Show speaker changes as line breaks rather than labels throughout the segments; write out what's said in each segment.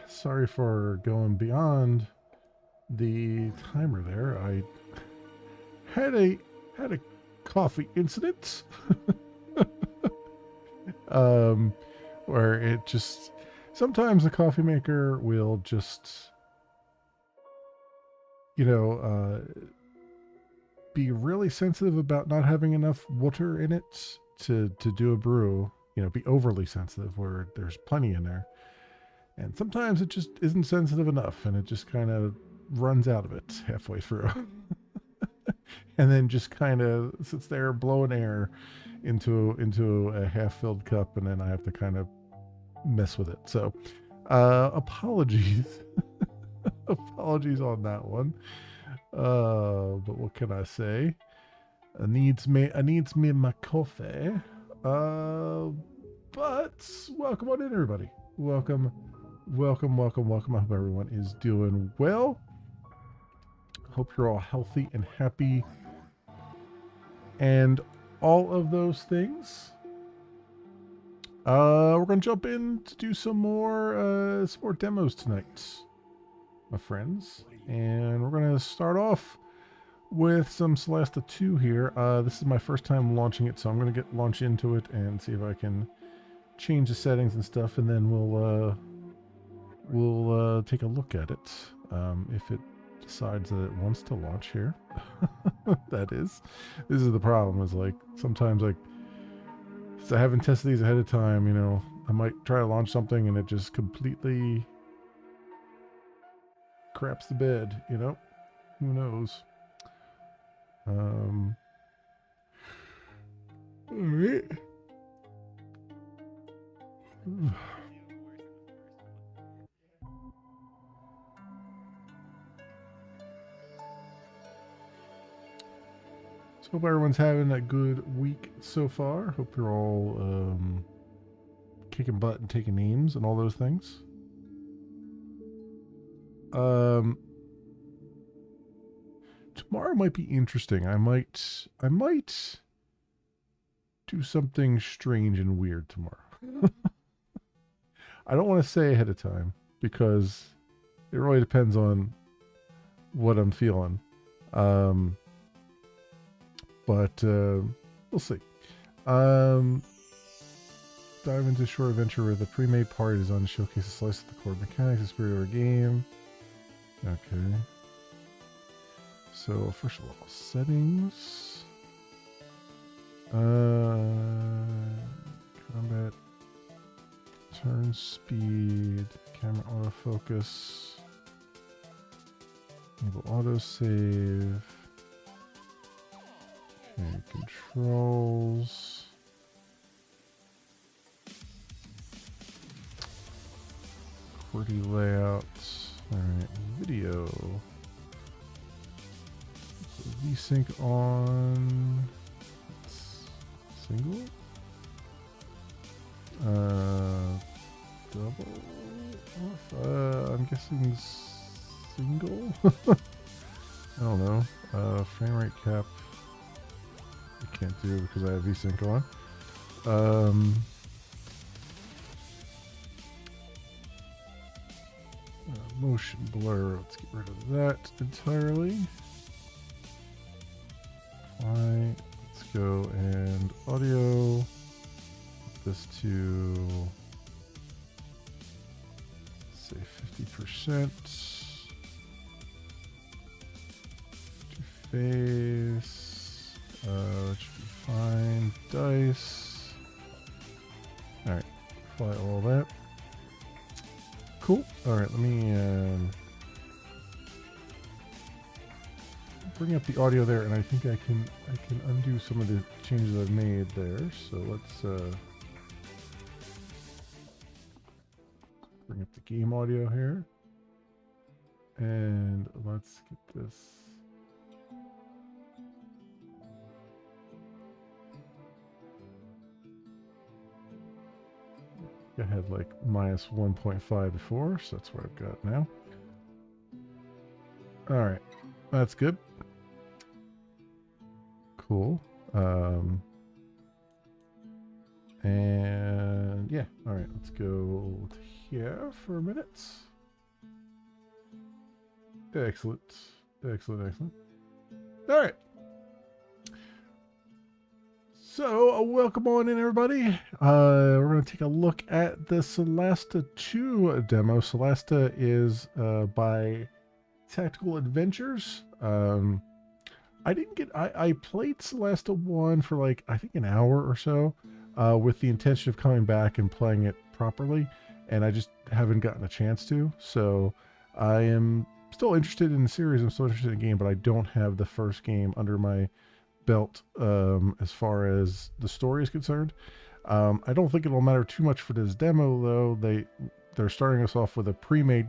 Sorry for going beyond the timer there. I had a coffee incident um, where it just sometimes the coffee maker will just you know be really sensitive about not having enough water in it to do a brew. Be overly sensitive where there's plenty in there. And sometimes it just isn't sensitive enough and it just kind of runs out of it halfway through. And then just kind of sits there blowing air into a half filled cup, and then I have to kind of mess with it. So, apologies. Apologies on that one. But what can I say? I needs me my coffee. But welcome on in, everybody. Welcome, welcome. I hope everyone is doing well. Hope you're all healthy and happy and all of those things. We're gonna jump in to do some more demos tonight, my friends, and we're gonna start off with some Solasta 2 here. This is my first time launching it, so I'm gonna launch into it and see if I can change the settings and stuff, and then we'll take a look at it. If it decides that it wants to launch here. That is. This is the problem, is like sometimes, like, since I haven't tested these ahead of time, I might try to launch something and it just completely craps the bed, Who knows? Alright. So hope everyone's having a good week so far. Hope you're all kicking butt and taking names and all those things. Tomorrow might be interesting. I might do something strange and weird tomorrow. I don't want to say ahead of time because it really depends on what I'm feeling. But we'll see. Dive into short adventure where the pre-made part is on to showcase a slice of the core mechanics, the spirit of our game. Okay. So first of all, settings. Combat. Turn speed. Camera autofocus. Enable autosave. Okay, controls. QWERTY layouts. Alright, video. VSync on. Single? Double? I'm guessing single? I don't know. Frame rate cap. I can't do it because I have VSync on. Motion blur. Let's get rid of that entirely. Fine. Let's go and audio. Put this to say 50%. To face. That should be fine. Dice. Alright. Apply all that. Cool. Alright, let me bring up the audio there, and I think I can undo some of the changes I've made there. So let's bring up the game audio here. And let's get this. I had like minus 1.5 before, so that's what I've got now. Alright, that's good. Cool. And yeah, alright, let's go here for a minute. Excellent. Excellent, excellent. All right. So, welcome on in, everybody. We're going to take a look at the Solasta 2 demo. Solasta is by Tactical Adventures. I didn't get... I played Solasta 1 for like, I think an hour or so with the intention of coming back and playing it properly. And I just haven't gotten a chance to. So, I am still interested in the series. I'm still interested in the game, but I don't have the first game under my belt as far as the story is concerned. I don't think it'll matter too much for this demo, though. They're starting us off with a pre-made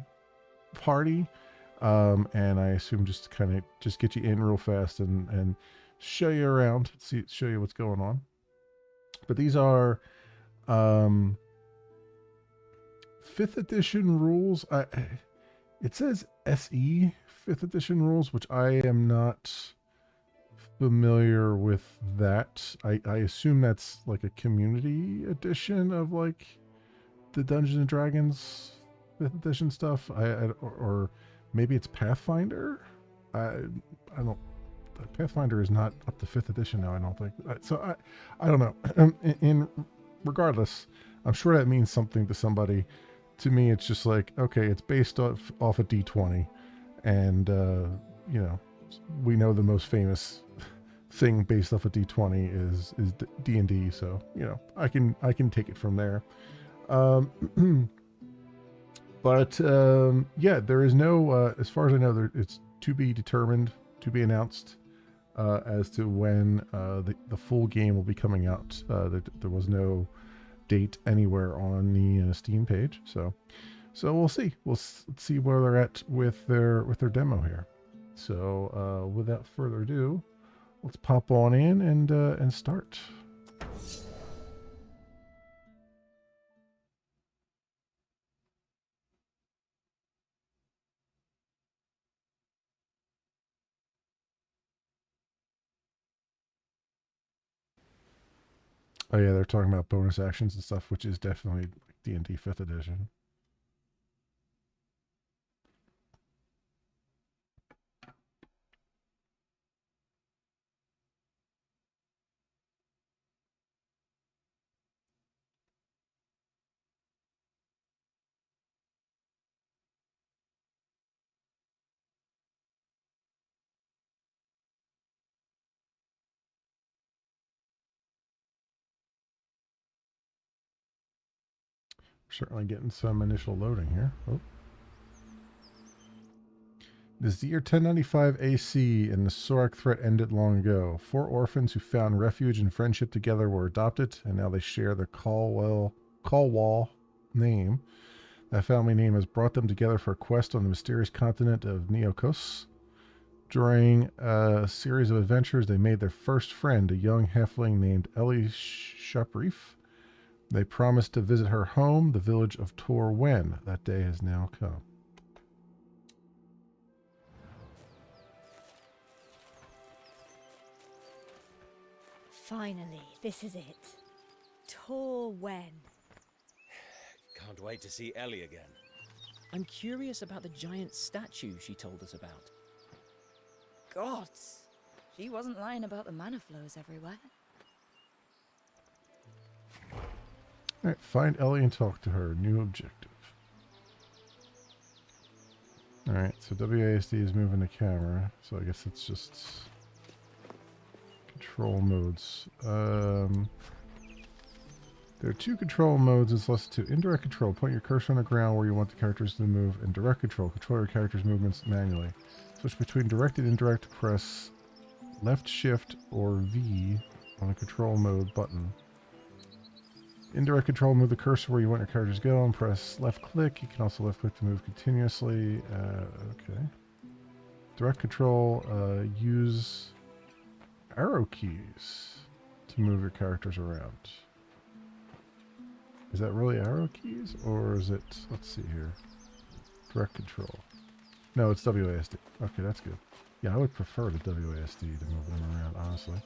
party, and I assume just to kind of just get you in real fast and show you around, show you what's going on. But these are 5th edition rules. It says SE 5th edition rules, which I am not familiar with that. I assume that's like a community edition of like the Dungeons and Dragons 5th edition stuff. Or maybe it's Pathfinder. I don't. Pathfinder is not up to 5th edition now, I don't think. So I don't know. Regardless, I'm sure that means something to somebody. To me, it's just like, okay, it's based off a D20, and you know, we know the most famous thing based off of D20 is D&D, so you know, I can take it from there. But yeah, there is no as far as I know, it's to be determined, to be announced as to when the full game will be coming out. There was no date anywhere on the Steam page, so we'll see. Let's see where they're at with their demo here. So without further ado, let's pop on in and start. Oh yeah, they're talking about bonus actions and stuff, which is definitely D&D 5th edition. Certainly getting some initial loading here. Oh. This is the year 1095 AC, and the Sorak threat ended long ago. 4 orphans who found refuge and friendship together were adopted, and now they share the Callwall name. That family name has brought them together for a quest on the mysterious continent of Neokos. During a series of adventures, they made their first friend, a young halfling named Ellie Shaprif. They promised to visit her home, the village of Tor Wen. That day has now come.
Finally, this is it. Tor Wen.
Can't wait to see Ellie again.
I'm curious about the giant statue she told us about.
Gods! She wasn't lying about the mana flows everywhere.
All right, find Ellie and talk to her. New objective. All right, so WASD is moving the camera, so I guess it's just control modes. There are 2 control modes. It's less to indirect control. Point your cursor on the ground where you want the characters to move, and direct control. Control your character's movements manually. Switch between direct and indirect. Press left shift or V on the control mode button. Indirect control, move the cursor where you want your characters to go and press left click. You can also left click to move continuously. Okay. Direct control, use arrow keys to move your characters around. Is that really arrow keys, or is it, let's see here, direct control? No, it's WASD. Okay, that's good. Yeah, I would prefer the WASD to move them around, honestly.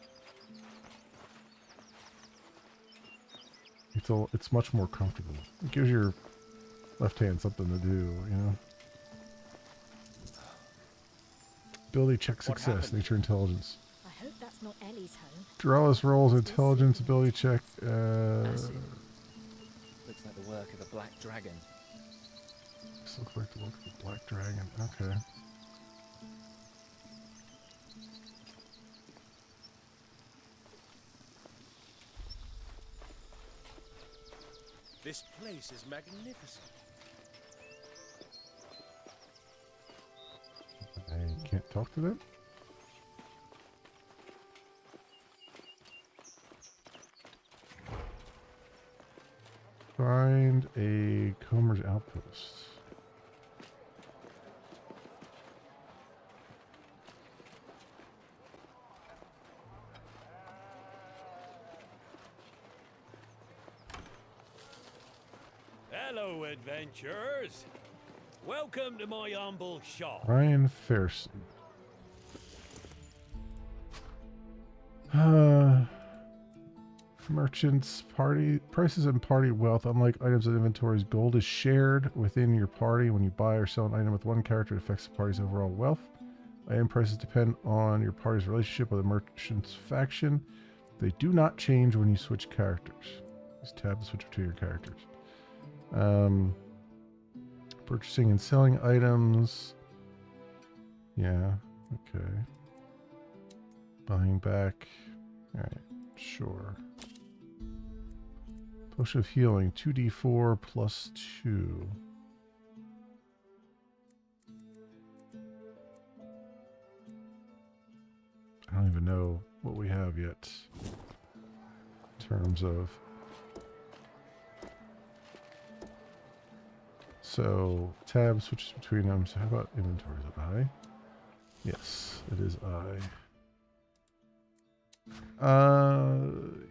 It's much more comfortable. It gives your left hand something to do, you know? Ability check
What
success.
happened?
Nature intelligence.
I hope that's not Ellie's home.
Duralis rolls
It's
intelligence
missing.
ability check.
Acid. Looks like the work of a black dragon.
This looks like the look of a black dragon. Okay.
This place is magnificent.
I can't talk to them. Find a Comer's outpost.
Hello, adventurers. Welcome to my humble shop.
Ryan Fairson. Merchants, party prices and party wealth. Unlike items and inventories, gold is shared within your party. When you buy or sell an item with one character, it affects the party's overall wealth. Item prices depend on your party's relationship with the merchant's faction. They do not change when you switch characters. Just tab to switch between your characters. Purchasing and selling items. Yeah, okay. Buying back. Alright, sure. Potion of healing, 2d4 plus 2. I don't even know what we have yet in terms of. So, tab switches between them. So, how about inventory? Is it I? Yes, it is I.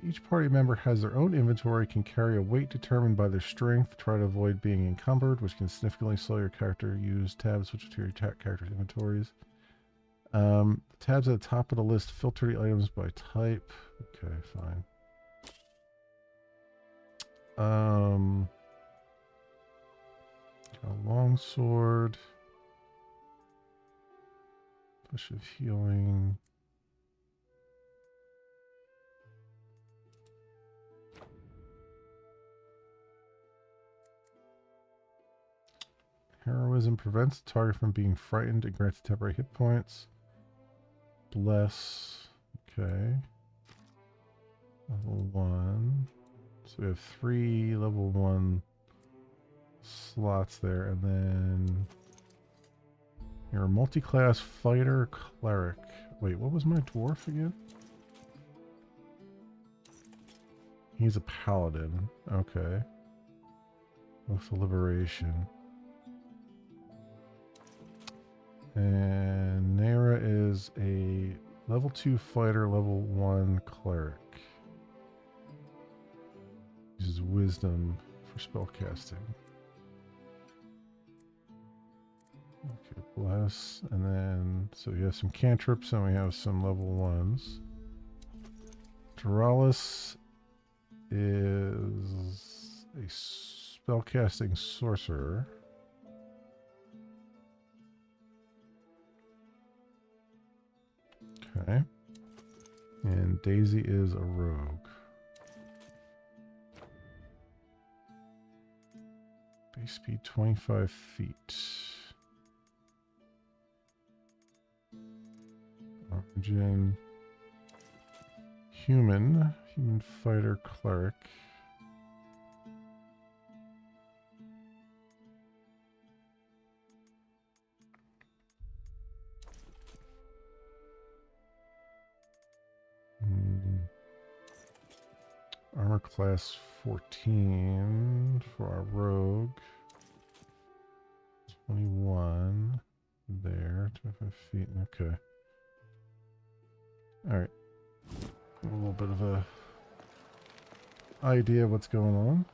Each party member has their own inventory, can carry a weight determined by their strength. Try to avoid being encumbered, which can significantly slow your character. Use tabs switch to your character's inventories. Tabs at the top of the list filter the items by type. Okay, fine. A longsword. Push of healing. Heroism prevents the target from being frightened and grants temporary hit points. Bless. Okay. Level 1. So we have 3 level 1 slots there, and then you're a multi-class fighter cleric. Wait, what was my dwarf again? He's a paladin. Okay. With liberation. And Nera is a level 2 fighter, level 1 cleric. Uses wisdom for spellcasting. Okay, bless. And then, so we have some cantrips and we have some level 1s. Duralis is a spellcasting sorcerer. Okay. And Daisy is a rogue. Base speed 25 feet. Origin. Human fighter cleric. Armor class 14 for our rogue. 21 there, 25 feet. Okay. All right. A little bit of a idea of what's going on.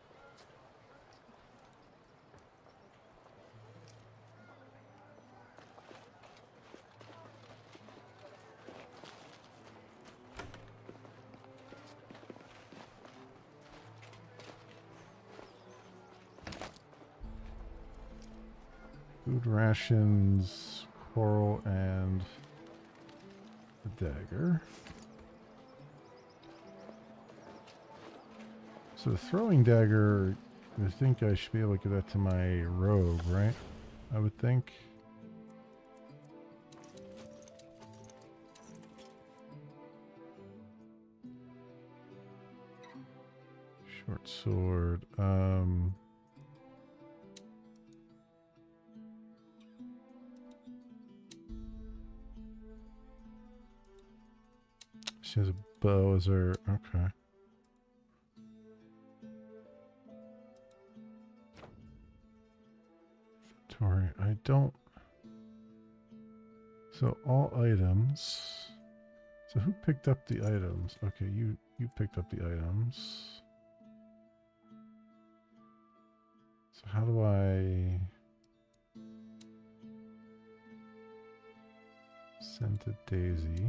Food rations, coral, and the dagger. So the throwing dagger, I think I should be able to give that to my rogue, right? I would think. Short sword. She has a bow as her. Okay. Inventory. I don't. So all items. So who picked up the items? Okay, you picked up the items. So how do I send to Daisy?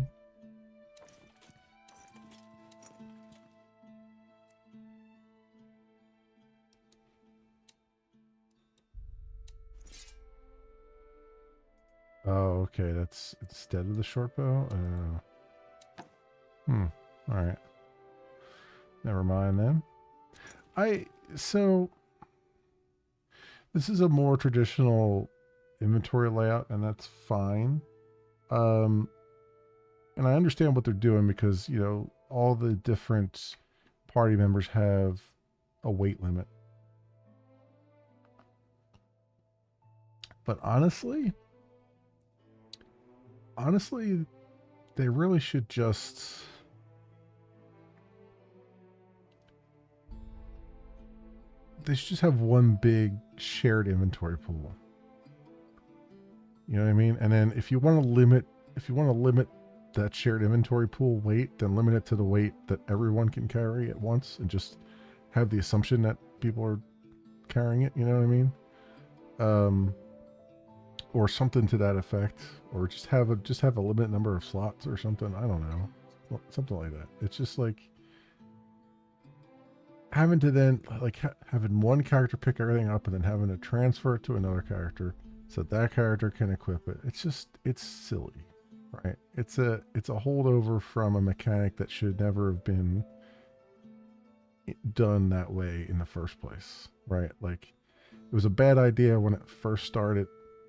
Oh, okay. That's instead of the short bow. All right. Never mind then. So this is a more traditional inventory layout, and that's fine. And I understand what they're doing because, you know, all the different party members have a weight limit. But honestly, they really should just have one big shared inventory pool. You know what I mean? And then if you want to limit that shared inventory pool weight, then limit it to the weight that everyone can carry at once, and just have the assumption that people are carrying it. You know what I mean? Or something to that effect, or just have a limited number of slots or something. I don't know, something like that. It's just like having to then having one character pick everything up and then having to transfer it to another character so that character can equip it. It's silly, right? It's a holdover from a mechanic that should never have been done that way in the first place, right? Like, it was a bad idea when it first started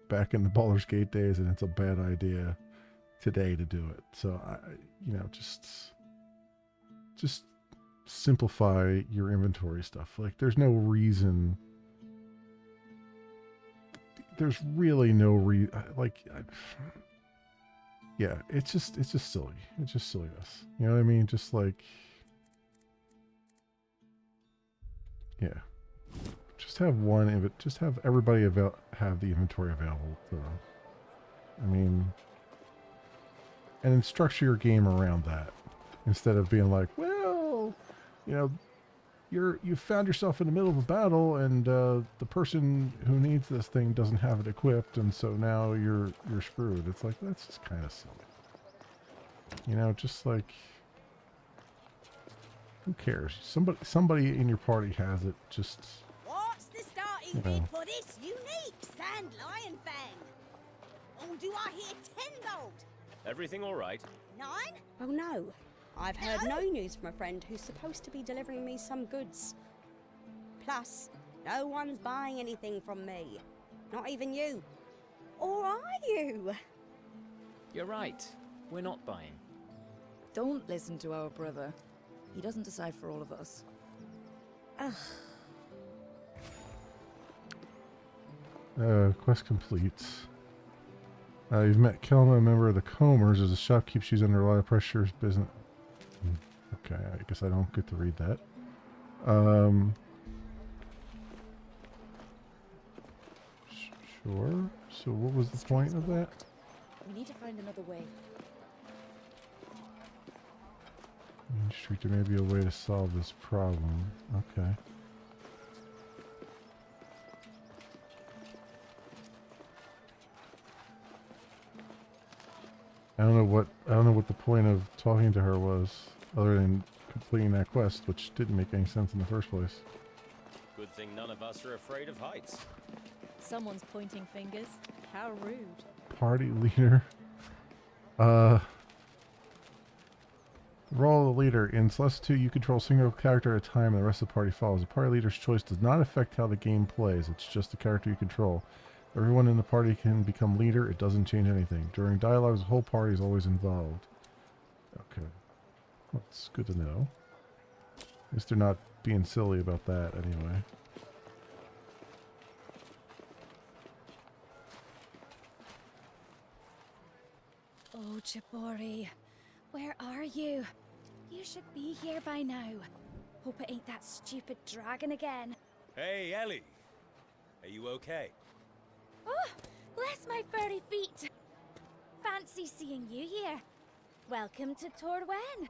back in the Baldur's Gate days, and it's a bad idea today to do it. So just simplify your inventory stuff. Like, there's no reason. There's really no reason. Yeah, it's just silly. It's just silliness. You know what I mean? Just like, yeah. Just have one. Just have everybody have the inventory available to them. I mean, and then structure your game around that instead of being like, well, you know, you found yourself in the middle of a battle, and the person who needs this thing doesn't have it equipped, and so now you're screwed. It's like, that's just kind of silly. You know, just like, who cares? Somebody in your party has it. Just.
What's the starting bid for this unique Sand Lion Fang? Or do I hear 10 gold?
Everything all right?
9?
Oh no. I've heard no news from a friend who's supposed to be delivering me some goods. Plus, no one's buying anything from me. Not even you. Or are you?
You're right. We're not buying.
Don't listen to our brother. He doesn't decide for all of us.
Ugh.
Quest complete. You've met Kelma, a member of the Combers. As the shop keeps you under a lot of pressure, business. Okay, I guess I don't get to read that. Sure. So what was the point of that?
We need to find another way.
Main Street, there may be a way to solve this problem. Okay. I don't know what the point of talking to her was, other than completing that quest, which didn't make any sense in the first place.
Good thing none of us are afraid of heights.
Someone's pointing fingers. How rude.
Party leader. The role of the leader. In Celeste 2, you control a single character at a time and the rest of the party follows. The party leader's choice does not affect how the game plays. It's just the character you control. Everyone in the party can become leader. It doesn't change anything. During dialogues, the whole party is always involved. Okay. That's good to know. At least they're not being silly about that anyway.
Oh, Jabori, where are you? You should be here by now. Hope it ain't that stupid dragon again.
Hey, Ellie. Are you okay?
Oh, bless my furry feet. Fancy seeing you here. Welcome to Torwen.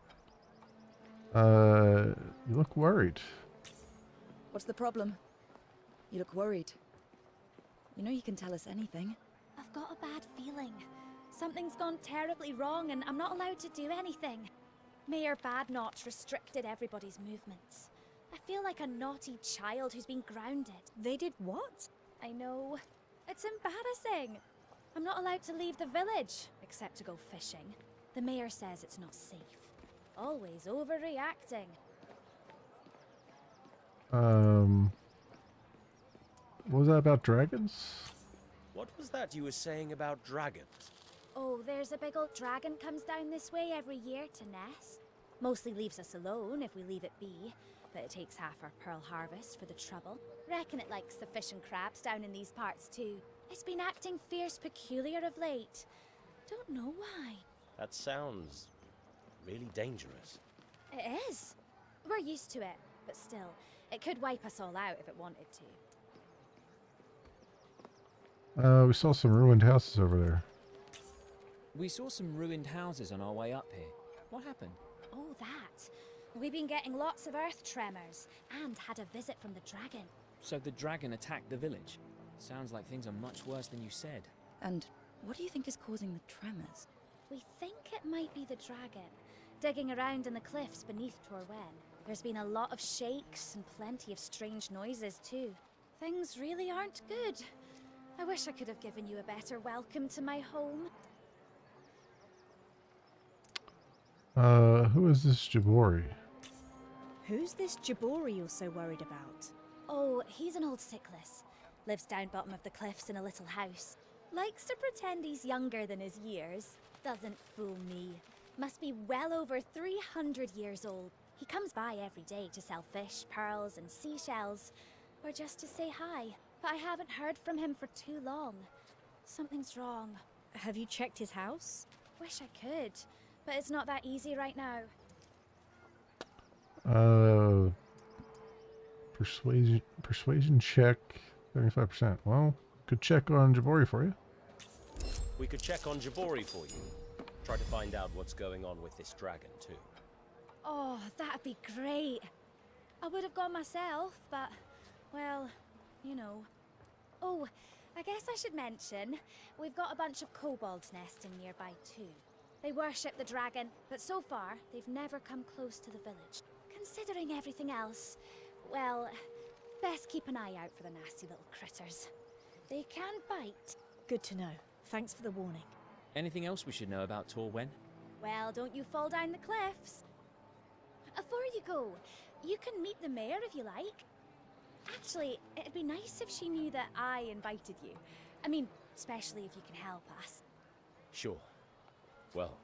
You look worried.
What's the problem? You look worried. You know you can tell us anything.
I've got a bad feeling. Something's gone terribly wrong and I'm not allowed to do anything. Mayor Badnotch restricted everybody's movements. I feel like a naughty child who's been grounded.
They did what?
I know. It's embarrassing. I'm not allowed to leave the village, except to go fishing. The mayor says it's not safe. Always overreacting.
What was that about dragons?
What was that you were saying about dragons?
Oh, there's a big old dragon comes down this way every year to nest. Mostly leaves us alone if we leave it be, but it takes half our pearl harvest for the trouble. Reckon it likes the fish and crabs down in these parts too. It's been acting fierce peculiar of late. Don't know why.
That sounds really dangerous.
It is. We're used to it, but still, it could wipe us all out if it wanted to.
We saw some ruined houses over there.
We saw some ruined houses on our way up here. What happened?
Oh, that. We've been getting lots of earth tremors, and had a visit from the dragon.
So the dragon attacked the village. Sounds like things are much worse than you said.
And what do you think is causing the tremors?
We think it might be the dragon, digging around in the cliffs beneath Torwen. There's been a lot of shakes and plenty of strange noises too. Things really aren't good. I wish I could have given you a better welcome to my home.
Who is this Jabori?
Who's this Jabori you're so worried about?
Oh, he's an old sickless. Lives down bottom of the cliffs in a little house. Likes to pretend he's younger than his years. Doesn't fool me. Must be well over 300 years old. He comes by every day to sell fish, pearls, and seashells. Or just to say hi. But I haven't heard from him for too long. Something's wrong.
Have you checked his house?
Wish I could, but it's not that easy right now.
Persuasion check, 75%. Well, could check on Jabori for you.
We could check on Jabori for you. Try to find out what's going on with this dragon, too.
Oh, that'd be great. I would have gone myself, but, well, you know. Oh, I guess I should mention, we've got a bunch of kobolds nesting nearby too. They worship the dragon, but so far, they've never come close to the village. Considering everything else, well, best keep an eye out for the nasty little critters. They can bite.
Good to know. Thanks for the warning.
Anything else we should know about Torwen?
Well, don't you fall down the cliffs. Before you go, you can meet the mayor if you like. Actually, it'd be nice if she knew that I invited you. I mean, especially if you can help us.
Sure. Well,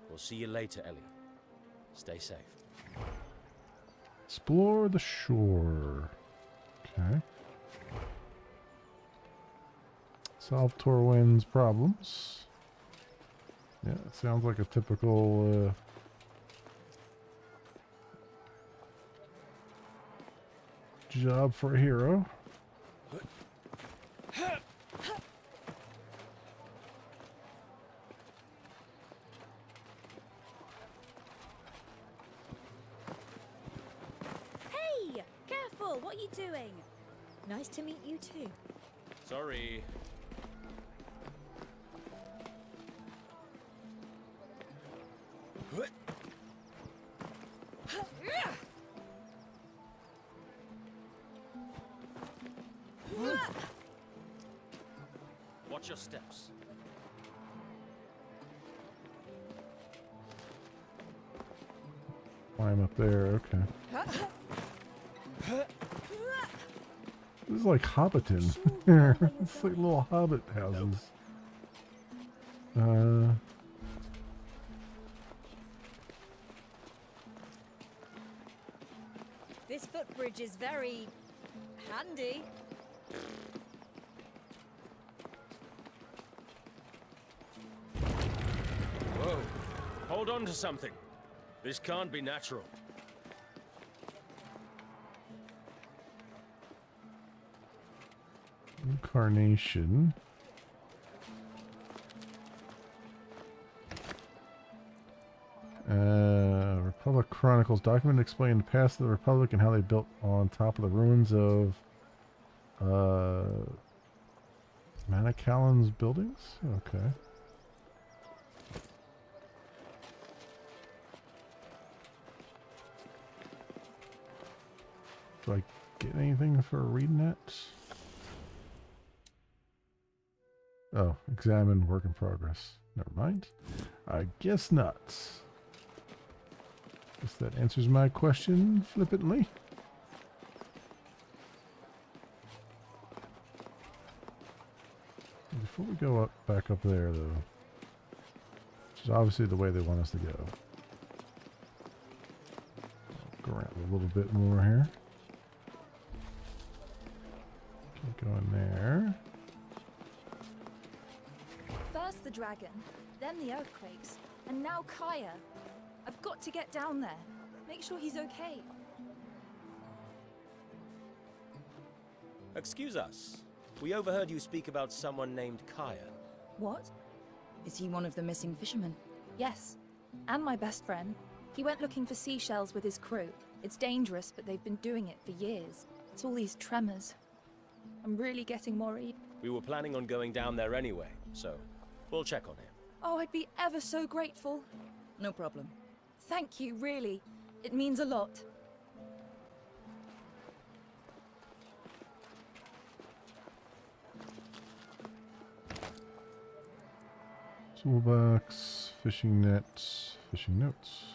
we'll see you later, Ellie. Stay safe.
Explore the shore. Okay. Solve Torwen's problems. Yeah, it sounds like a typical job for a hero.
Hey! Careful! What are you doing?
Nice to meet you too.
Sorry. Watch your steps.
climb up there. Okay. This is like Hobbiton. It's like little hobbit houses.
This footbridge is very handy.
Whoa. Hold on to something. This can't be natural.
Incarnation. Republic Chronicles document explain the past of the Republic and how they built on top of the ruins of Manacalon's buildings? Okay. Do I get anything for reading that? Oh, examine work in progress. Never mind. I guess not. Guess that answers my question flippantly. Before we go up, back up there, though, which is obviously the way they want us to go. I'll go around a little bit more here. Keep going there.
First the dragon, then the earthquakes, and now Kaya. I've got to get down there. Make sure he's okay.
Excuse us. We overheard you speak about someone named Kaya.
What? Is he one of the missing fishermen? Yes, and my best friend. He went looking for seashells with his crew. It's dangerous, but they've been doing it for years. It's all these tremors. I'm really getting worried.
We were planning on going down there anyway, so we'll check on him.
Oh, I'd be ever so grateful. No problem. Thank you, really. It means a lot.
Toolbox, fishing nets, fishing notes.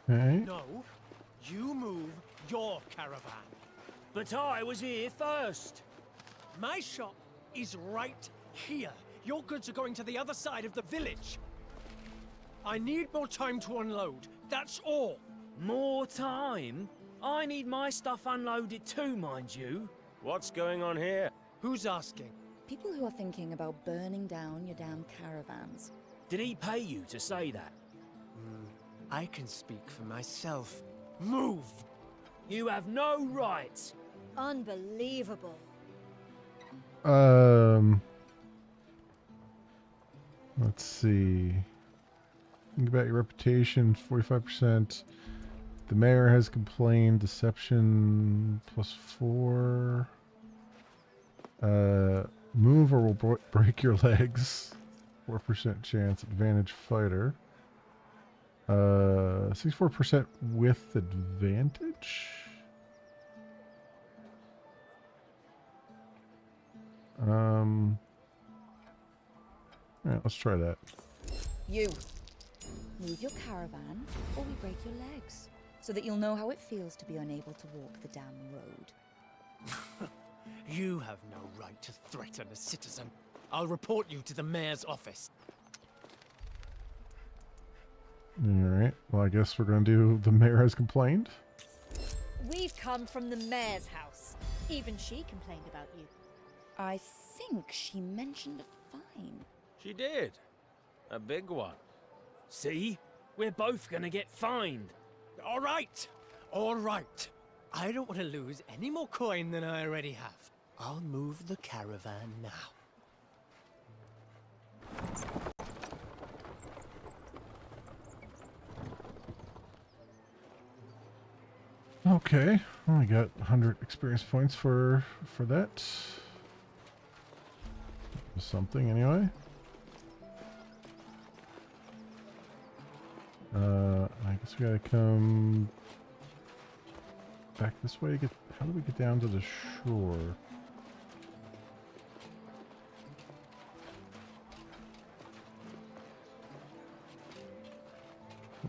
Okay.
No, you move your caravan. But I was here first. My shop is right here. Your goods are going to the other side of the village. I need more time to unload, that's all.
More time? I need my stuff unloaded too, mind you.
What's going on here?
Who's asking?
People who are thinking about burning down your damn caravans.
Did he pay you to say that?
I can speak for myself. Move!
You have no right.
Unbelievable.
Let's see. Think about your reputation, 45%. The mayor has complained, deception +4. Move or will break your legs. 4% chance, advantage fighter. 64% with advantage. Alright, let's try that.
You. Move your caravan, or we break your legs. So that you'll know how it feels to be unable to walk the damn road.
You have no right to threaten a citizen. I'll report you to the mayor's office.
Alright, well I guess we're gonna do the mayor has complained.
We've come from the mayor's house. Even she complained about you.
I think she mentioned a fine.
She did.
A big one. See? We're both gonna get fined.
All right. All right. I don't want to lose any more coin than I already have. I'll move the caravan now.
Okay, well, we got 100 experience points for that. Something anyway. I guess we gotta come back this way to get. How do we get down to the shore?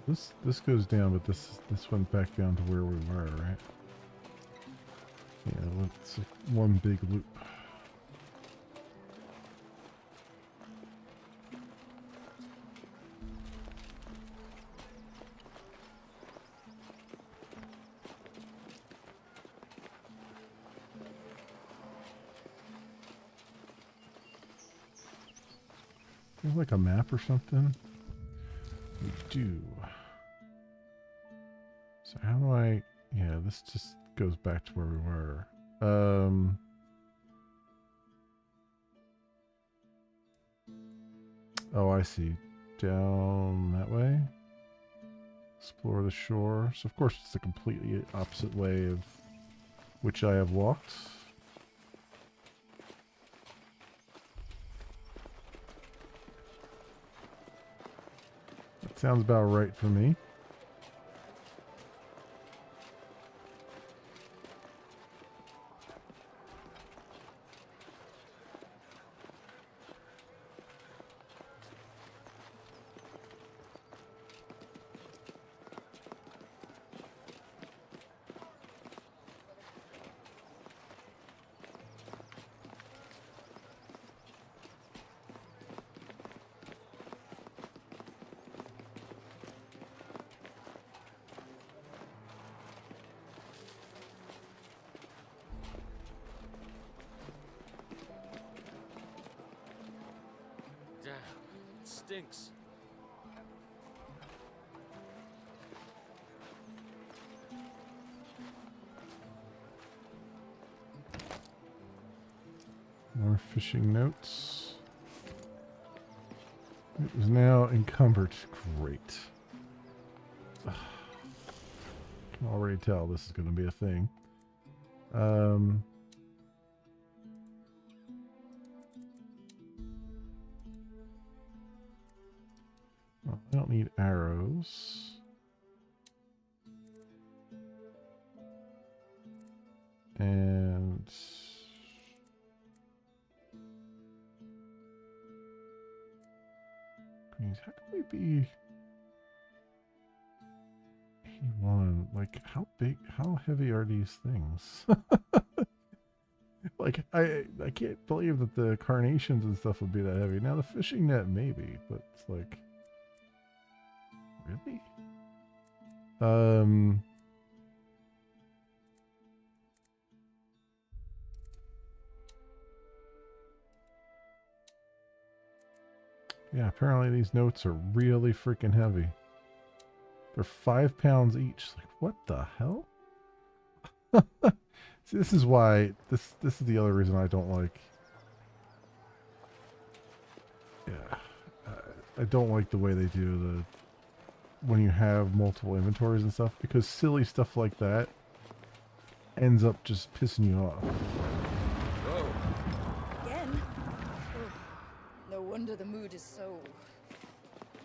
This goes down, but this went back down to where we were, right? Yeah, it's one big loop. There's like a map or something. We do. So how do I... Yeah, this just goes back to where we were. Oh, I see. Down that way. Explore the shore. So of course it's the completely opposite way of which I have walked. That sounds about right for me.
Damn, it stinks.
More fishing notes. It is now encumbered. Great. Ugh. Can already tell this is going to be a thing. Well, I don't need arrows. And how can we be 81? Like, how big, how heavy are these things? Like, I can't believe that the carnations and stuff would be that heavy. Now the fishing net maybe, but it's like, really? Yeah, apparently these notes are really freaking heavy. They're 5 pounds each. Like, what the hell? See, this is why this is the other reason I don't like. Yeah, I don't like the way they do the when you have multiple inventories and stuff, because silly stuff like that ends up just pissing you off.
Whoa. Again? Oh, no wonder the mood is so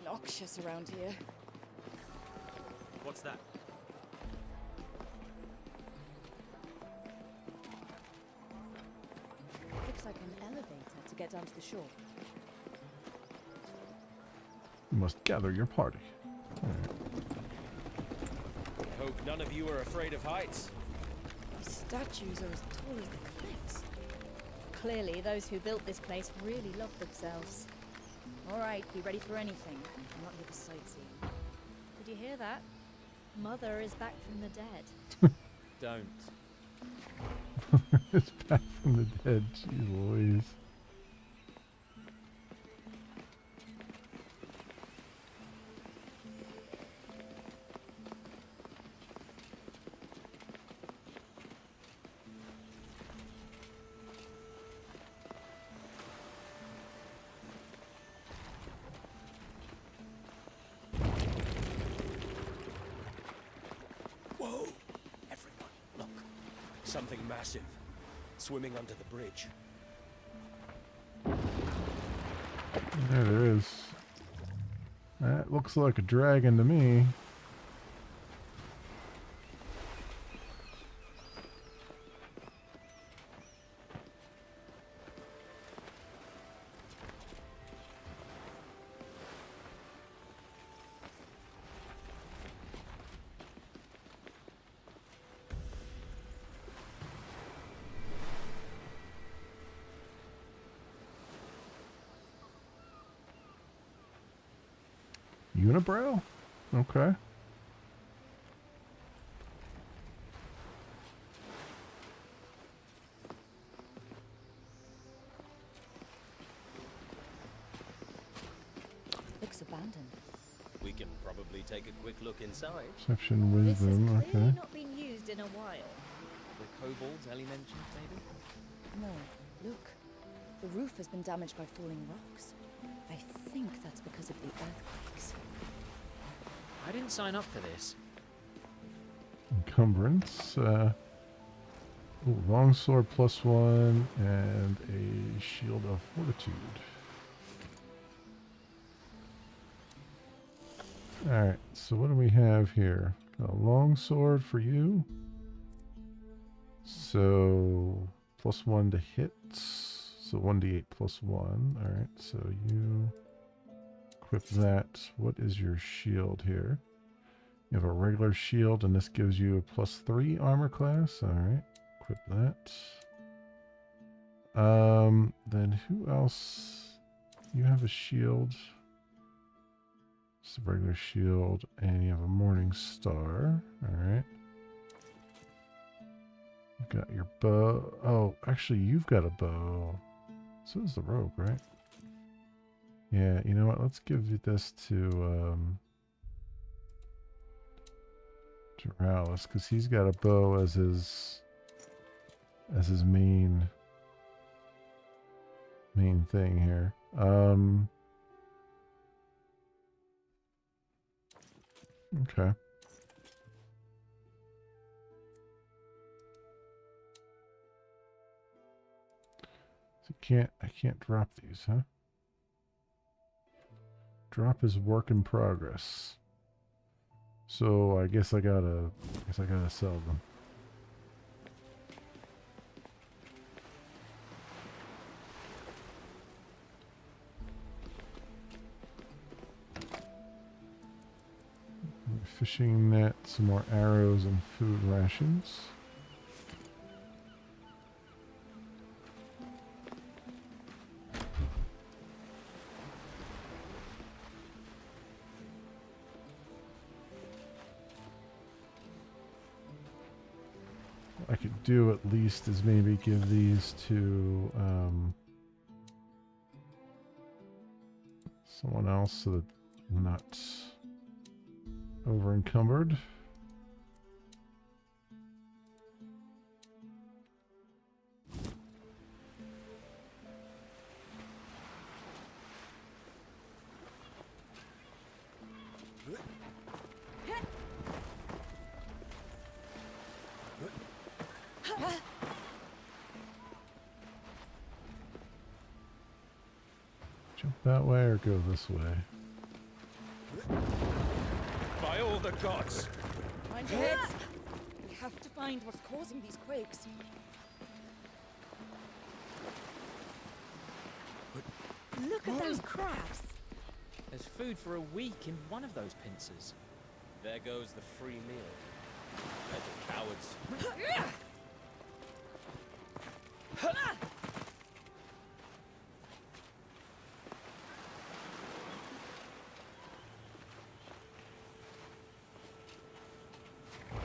noxious around here.
What's that?
Looks like an elevator to get down to the shore.
You must gather your party.
Hope none of you are afraid of heights.
These statues are as tall as the cliffs.
Clearly, those who built this place really love themselves.
All right, be ready for anything. I'm not here for sightseeing.
Did you hear that? Mother is back from the dead.
Don't.
It's back from the dead. Jeez Louise.
something massive, swimming under the bridge.
There is. That looks like a dragon to me. Unibrow? Okay.
Looks abandoned.
We can probably take a quick look inside.
Perception,
This has
wisdom,
clearly
okay.
not been used in a while.
The kobolds Ellie mentioned, maybe?
No, look. The roof has been damaged by falling rocks. I think that's because of the earthquakes.
I didn't sign up for this.
Encumbrance. Ooh, longsword +1 and a shield of fortitude. Alright, so what do we have here? Got a longsword for you. So +1 to hits. So 1d8 +1. Alright, so you equip that. What is your shield here? You have a regular shield, and this gives you a +3 armor class. Alright, equip that. Then who else? You have a shield. It's a regular shield, and you have a morning star. Alright. You've got your bow. Oh, actually, you've got a bow. So does the rogue, right? Yeah, you know what? Let's give this to Ralis, because he's got a bow as his main thing here. Okay. So I can't drop these, huh? Drop is work in progress. So I guess I gotta sell them. Fishing net, some more arrows and food rations. What I could do at least is maybe give these to someone else so that I'm not over encumbered. Jump that way or go this way?
By all the gods!
Mind your heads! We have to find what's causing these quakes.
Look at those crabs.
There's food for a week in one of those pincers.
There goes the free meal. Little cowards.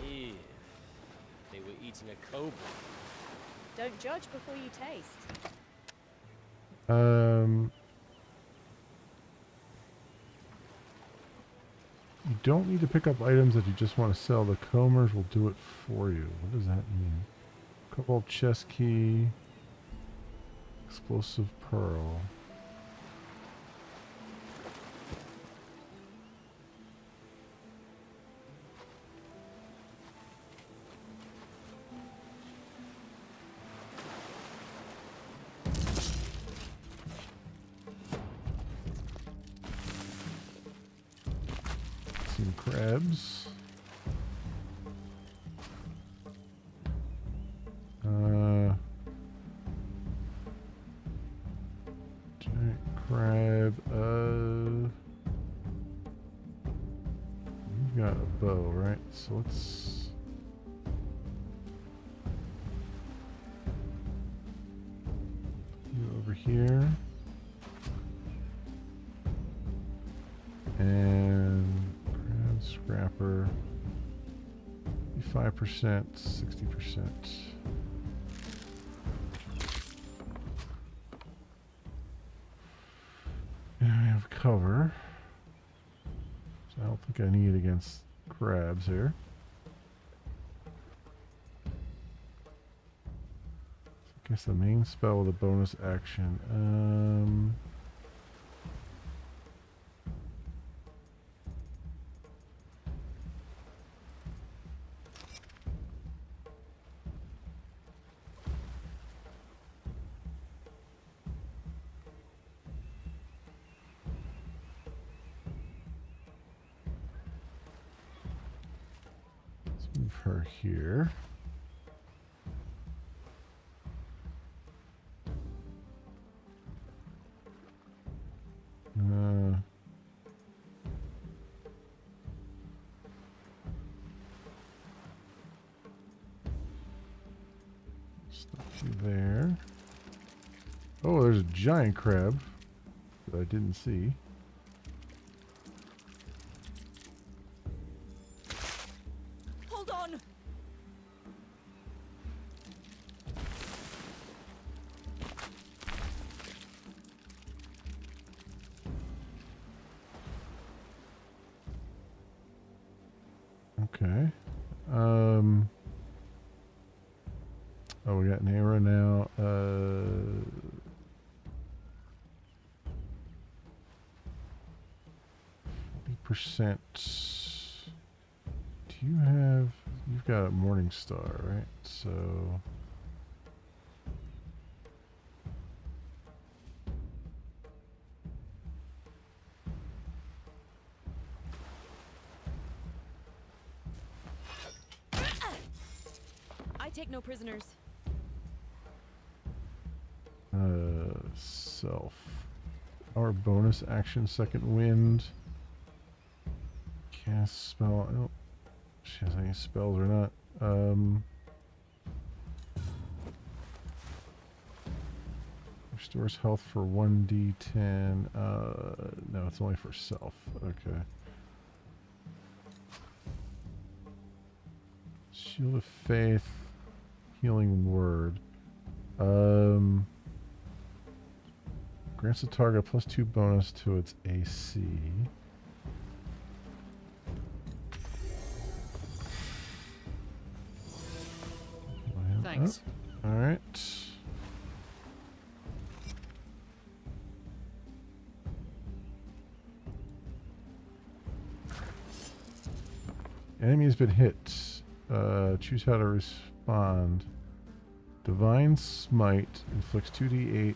Ew. They were eating a kobold.
Don't judge before you taste.
You don't need to pick up items that you just want to sell. The combers will do it for you. What does that mean? Cobalt chest key. Explosive pearl. some crabs. Giant crab. You've got a bow, right? So let's. You over here. And crab scrapper. 5%, 60%. And I have cover. So I don't think I need against crabs here. I guess the main spell with a bonus action. Move her here. Stuff you there. Oh, there's a giant crab that I didn't see.
Hold on!
Okay. Oh, we got an arrow now. 40%. Do you have... You've got a Morning Star, right? So...
I take no prisoners.
Self. Our bonus action, second wind. Cast spell. I don't know if she has any spells or not. Restores health for 1d10. No, it's only for self. Okay. Shield of Faith. Healing Word. Grants the target +2 bonus to its AC.
Thanks.
All right. Enemy has been hit. Choose how to respond. Divine Smite inflicts 2d8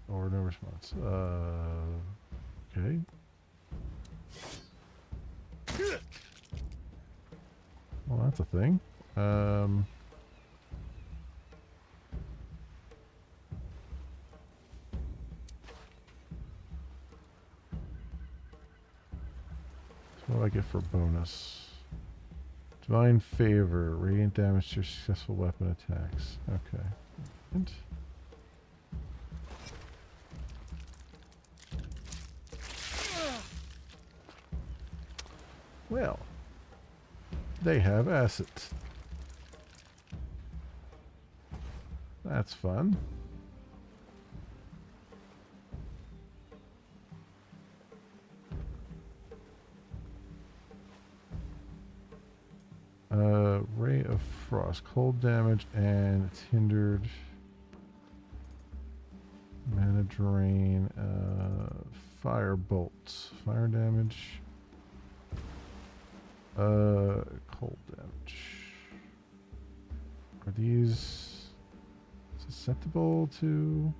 or no response. Okay. Well, that's a thing. What do I get for bonus? Divine Favor. Radiant damage to your successful weapon attacks. Okay. And well, they have acid. That's fun. Ray of Frost, cold damage, and it's hindered. Mana drain, fire bolts, fire damage, cold damage. Are these susceptible to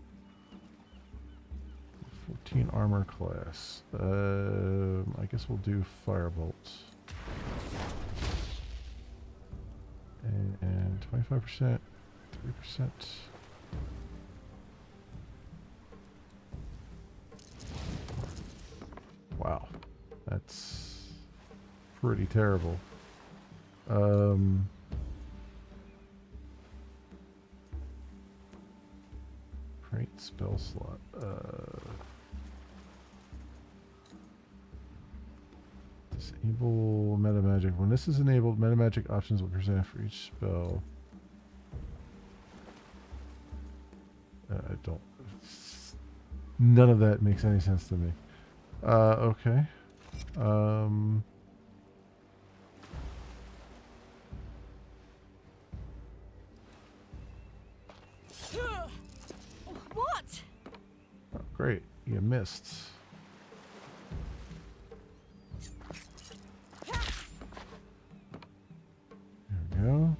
14 armor class. I guess we'll do firebolt. And 25%, 3%. Wow, that's pretty terrible. Create spell slot. Disable meta magic. When this is enabled, meta magic options will present for each spell. I don't. None of that makes any sense to me. Okay.
What?
Oh, great. You missed. There we go.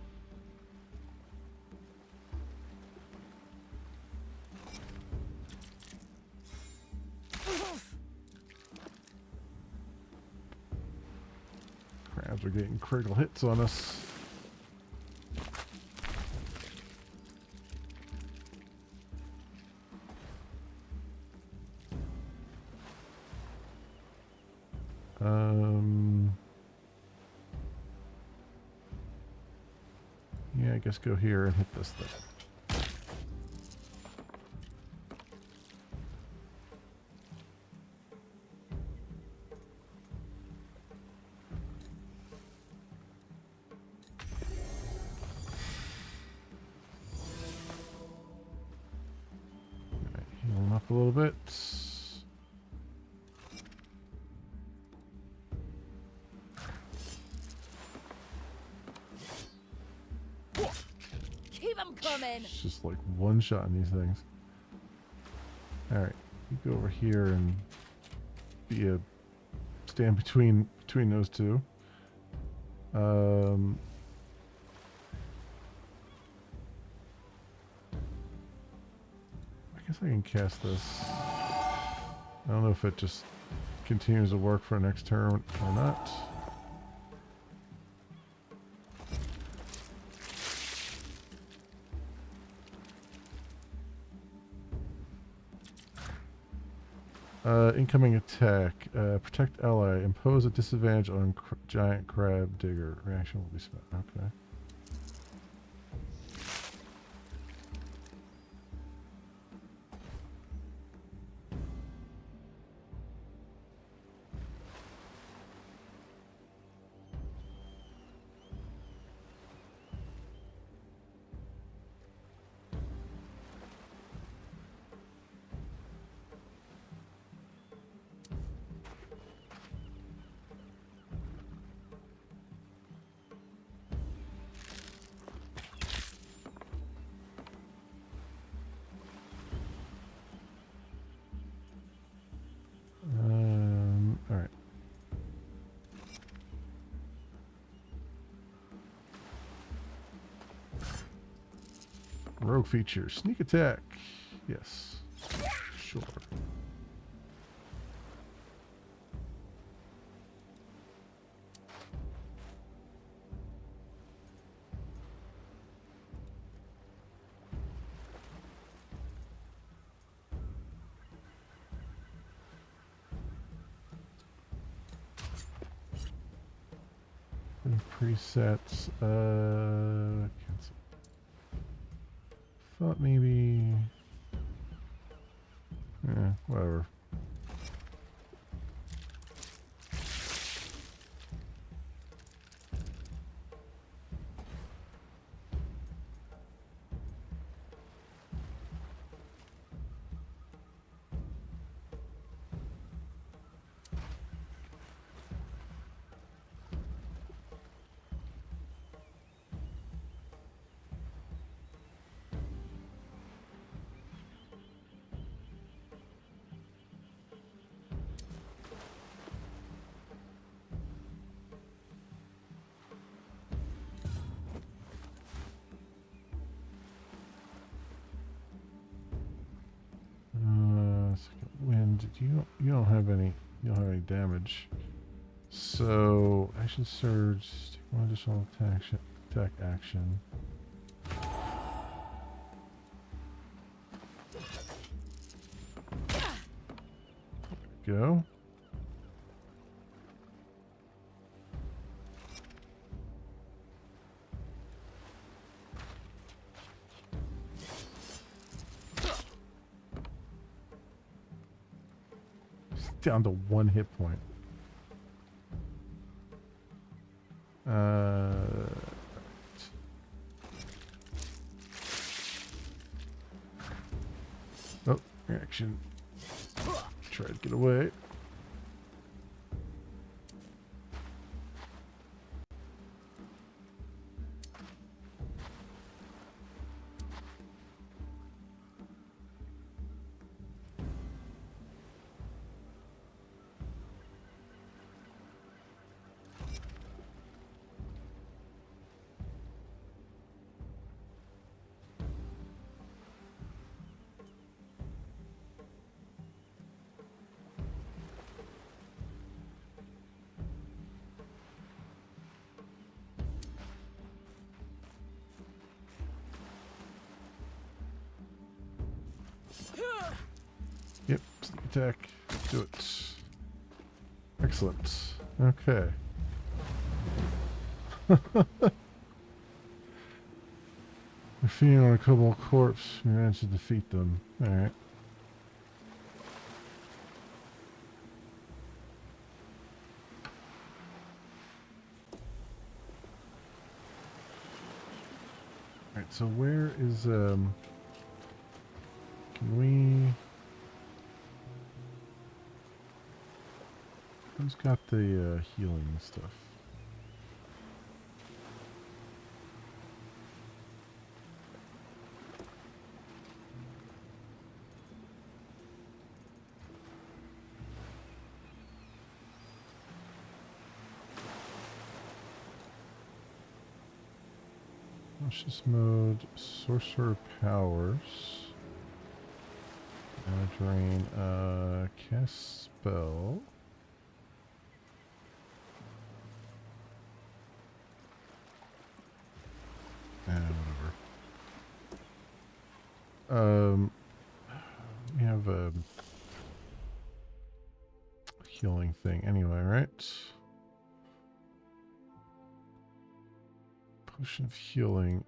Crabs are getting critical hits on us. Yeah, I guess go here and hit this thing. Alright, heal him up a little bit.
Keep them coming.
It's just like one shot in these things. Alright, you go over here and be a stand between those two. I guess I can cast this. I don't know if it just continues to work for next turn or not. Incoming attack. Protect ally. Impose a disadvantage on giant crab digger. Reaction will be spent. Okay. All right. Rogue feature. Sneak attack. Yes. Sure. Presets. Cancel. Thought maybe. Yeah, whatever. And you don't have any damage. So action surge, take one additional attack action. There we go. Down to 1 hit point. Oh, reaction. Try to get away. Yep, sneak attack. Do it. Excellent. Okay. We're feeding on a kobold corpse. We managed to defeat them. Alright. Alright, so where is, can we... Who's got the, healing stuff? Cautious mode, sorcerer powers. Drain, cast spell. Whatever. We have a healing thing anyway, right? Potion of healing.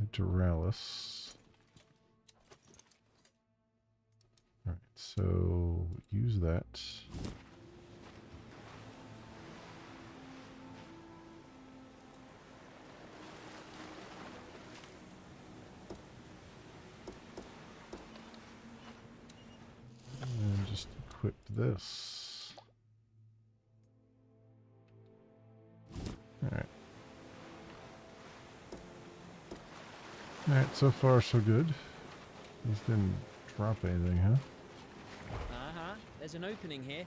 The Duralis. Alright, so use that. And just equip this. Alright. Alright, so far so good. These didn't drop anything, huh?
Uh-huh. There's an opening here.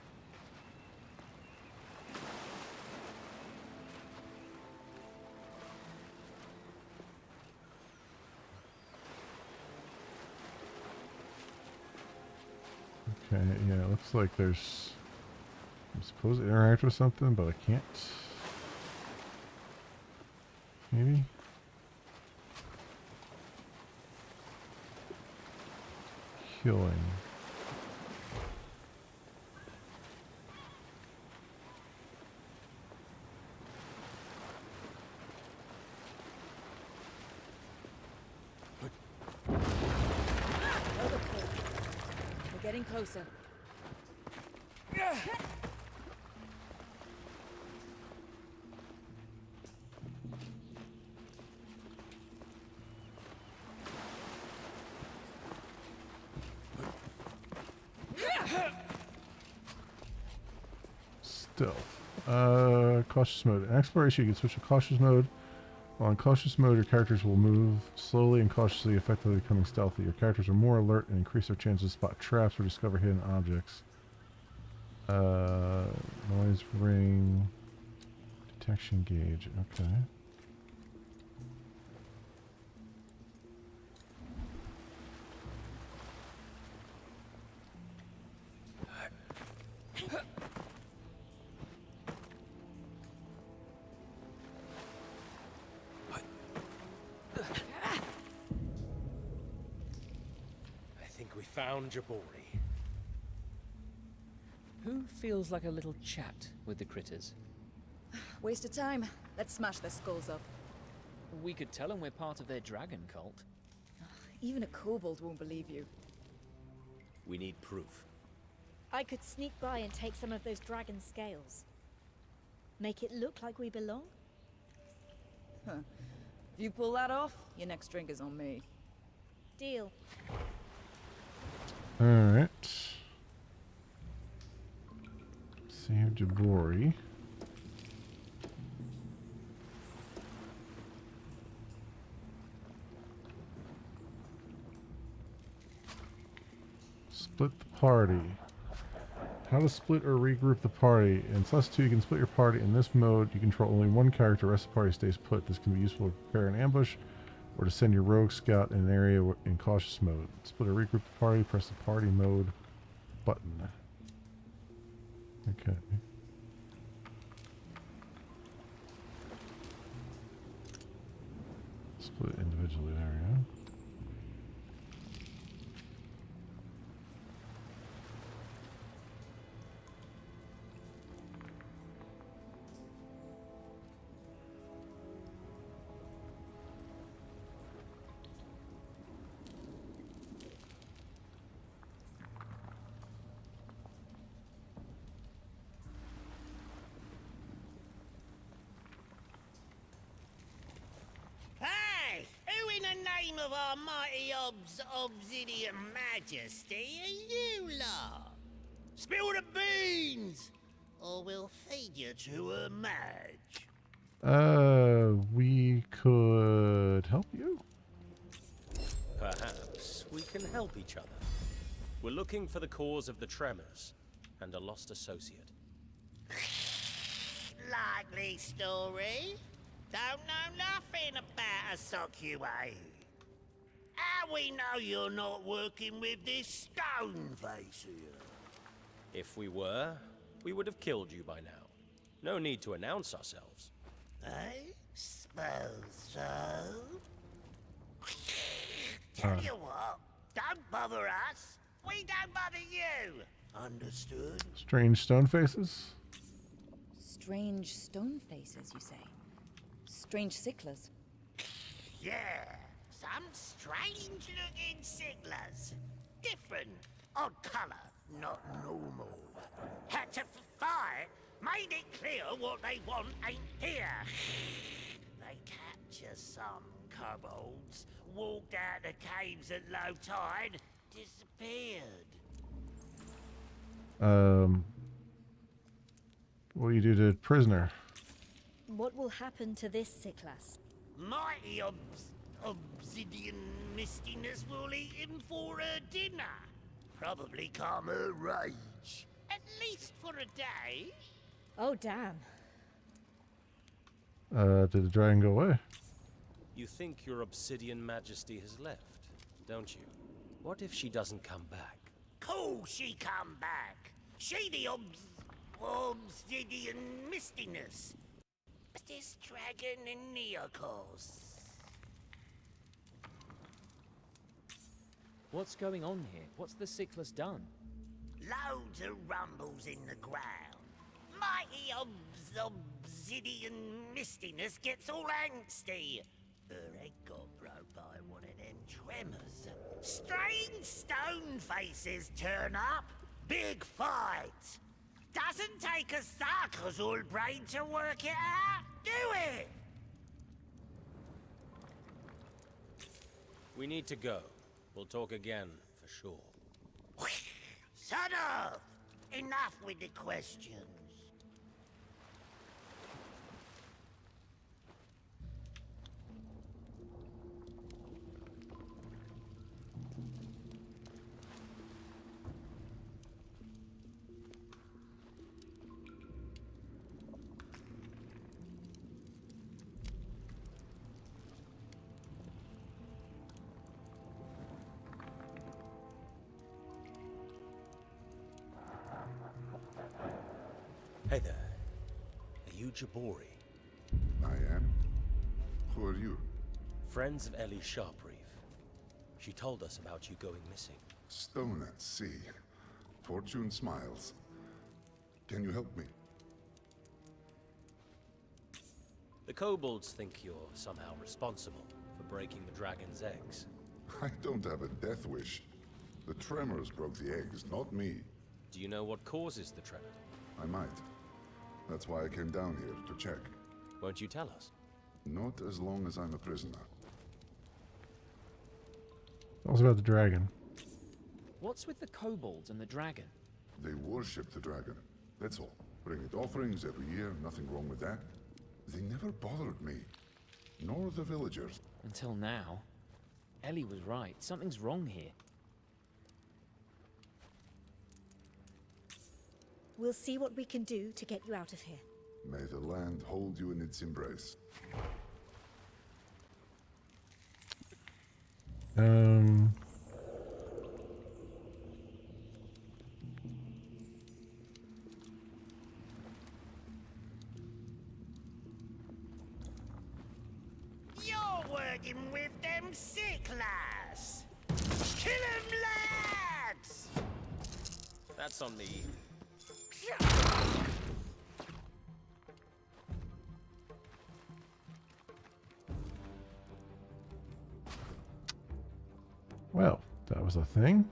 Okay, yeah, it looks like there's... I'm supposed to interact with something, but I can't. Maybe? Healing.
We're getting closer.
Stealth. Cautious mode. In exploration, you can switch to cautious mode. While in cautious mode, your characters will move slowly and cautiously, effectively becoming stealthy. Your characters are more alert and increase their chances to spot traps or discover hidden objects. Noise ring. Detection gauge. Okay.
found Jabori.
Who feels like a little chat with the critters?
Waste of time. Let's smash their skulls up.
We could tell them we're part of their dragon cult.
Even a kobold won't believe you.
We need proof.
I could sneak by and take some of those dragon scales. Make it look like we belong.
Huh. If you pull that off, your next drink is on me.
Deal.
Alright. Save Jabori. Split the party. How to split or regroup the party. In Solasta 2, you can split your party. In this mode, you control only one character. The rest of the party stays put. This can be useful to prepare an ambush or to send your rogue scout in an area in cautious mode. Split or regroup the party. Press the party mode button. Okay. Split individually there, yeah.
Hey! Who in the name of our mighty Obsidian Majesty are you lot? Spill the beans! Or we'll feed you to a mage.
We could help you?
Perhaps we can help each other. We're looking for the cause of the tremors and a lost associate.
Likely story. Don't know nothing about a Socuade. How we know you're not working with this stone face here?
If we were, we would have killed you by now. No need to announce ourselves.
I suppose so. Tell you what, don't bother us. We don't bother you. Understood?
Strange stone faces?
Strange stone faces, you say? Strange sicklers?
Yeah, some strange-looking sicklers. Different, odd colour, not normal. Had to fight, made it clear what they want ain't here. They capture some kobolds, walked out the caves at low tide, disappeared.
What do you do to prisoner?
What will happen to this Sicklas?
Mighty obsidian mistiness will eat him for her dinner. Probably calm her rage. At least for a day.
Oh, damn.
Did the dragon go away?
You think your Obsidian Majesty has left, don't you? What if she doesn't come back?
Cool, she come back. She the obsidian mistiness. This dragon in Neokos.
What's going on here? What's the Sickless done?
Loads of rumbles in the ground. Mighty obsidian mistiness gets all angsty. Her head got broke by one of them tremors. Strange stone faces turn up. Big fight. Doesn't take a sucker's old brain to work it out, do it?
We need to go. We'll talk again, for sure.
Shut up! Enough with the questions.
Hey there. Are you Jabori?
I am. Who are you?
Friends of Ellie Sharpreef. She told us about you going missing.
Stone at sea. Fortune smiles. Can you help me?
The kobolds think you're somehow responsible for breaking the dragon's eggs.
I don't have a death wish. The tremors broke the eggs, not me.
Do you know what causes the tremor?
I might. That's why I came down here, to check.
Won't you tell us?
Not as long as I'm a prisoner.
Tell us about the dragon.
What's with the kobolds and the dragon?
They worship the dragon. That's all. Bring it offerings every year, nothing wrong with that. They never bothered me. Nor the villagers.
Until now. Ellie was right. Something's wrong here.
We'll see what we can do to get you out of here.
May the land hold you in its embrace.
You're working with them sick lass. Kill 'em, lads!
That's on me.
Well, that was a thing.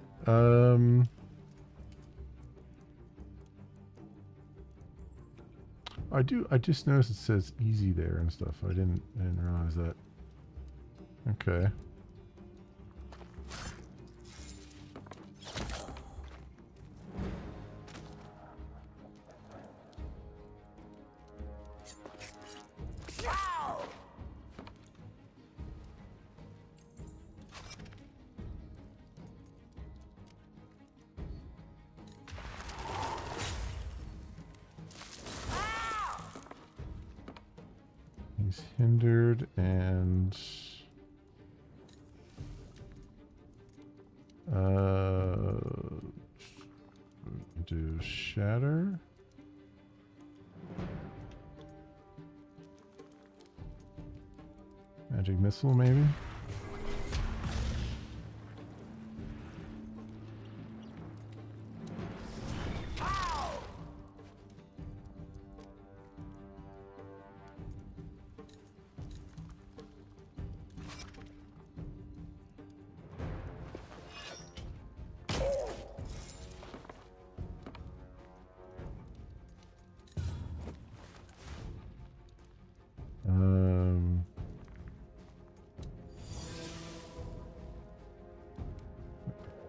I just noticed it says easy there and stuff. I didn't realize that. Okay. He's hindered and do shatter. Magic missile maybe.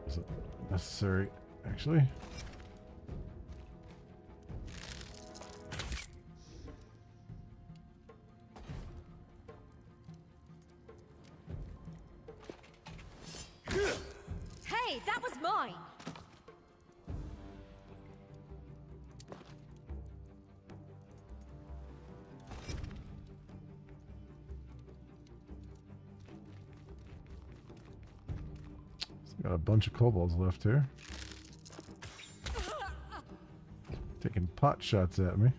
Is it necessary, actually?
Hey, that was mine!
Got a bunch of kobolds left here. Taking pot shots at me.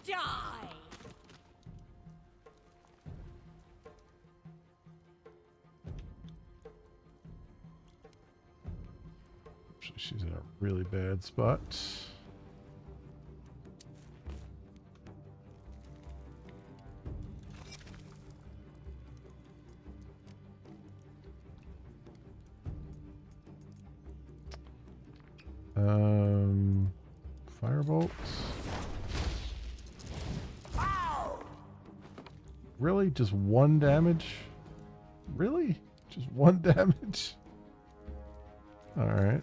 Die!
She's in a really bad spot. Firebolts. Really? Just one damage? Really? Just one damage? Alright.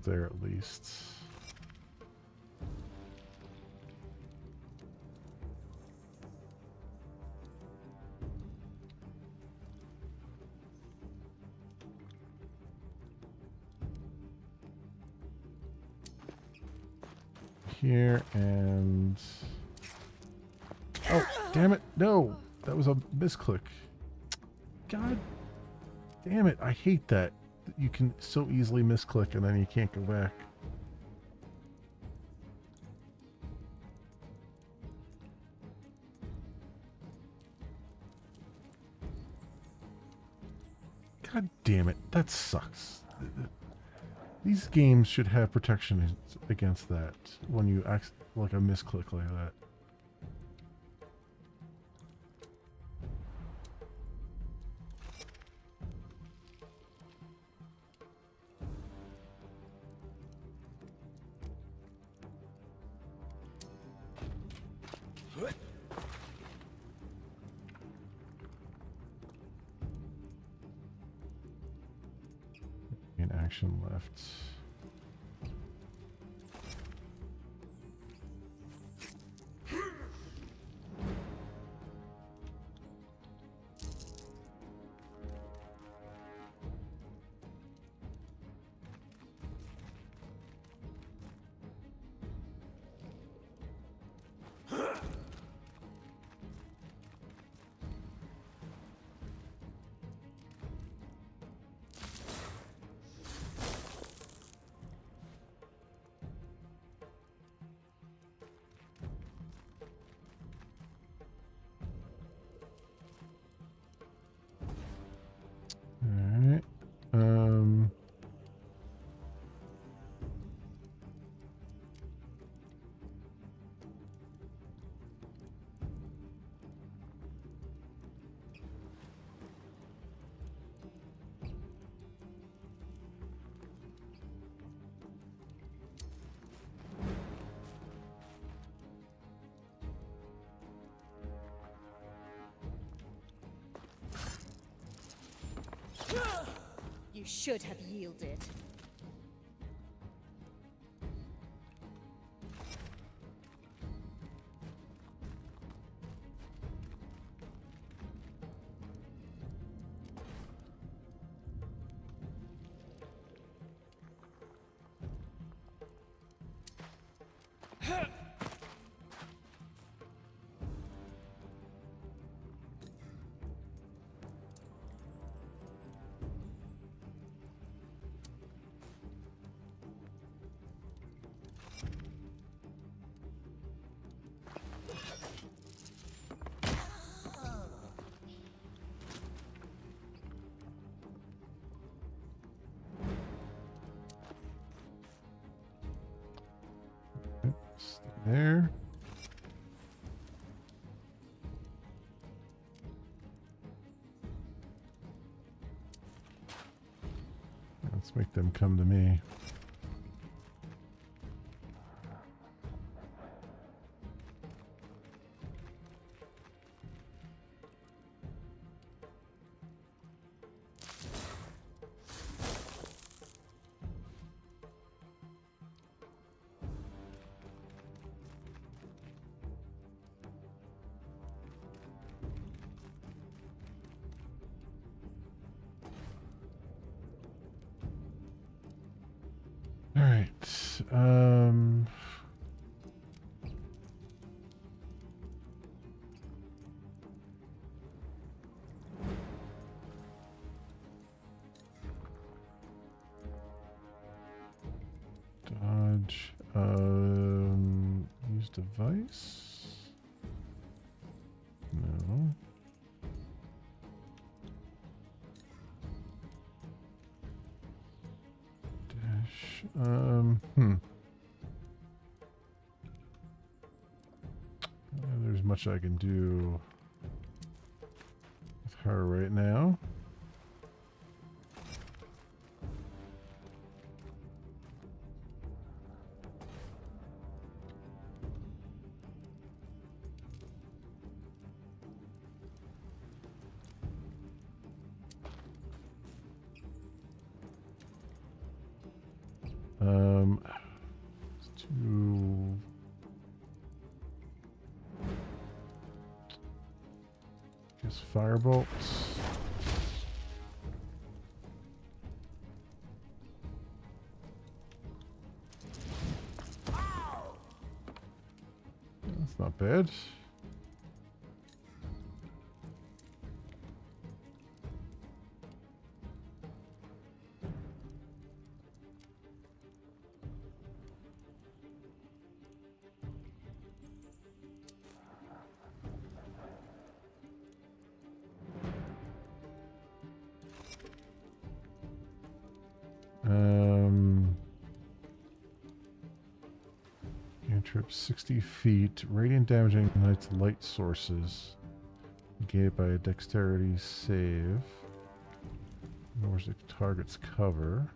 there at least. Here and... Oh, damn it. No, that was a misclick. God damn it. I hate that. You can so easily misclick and then you can't go back. God damn it. That sucks. These games should have protection against that when you act like a misclick like that. In action left. Alright.
You should have yielded.
There. Let's make them come to me. All right. Dodge. Use device. No. Dash. There's much I can do with her right now. Guess firebolts. That's not bad. Cantrip 60 feet. Radiant damage ignites light sources. Negated by a dexterity save. Lowers the target's cover.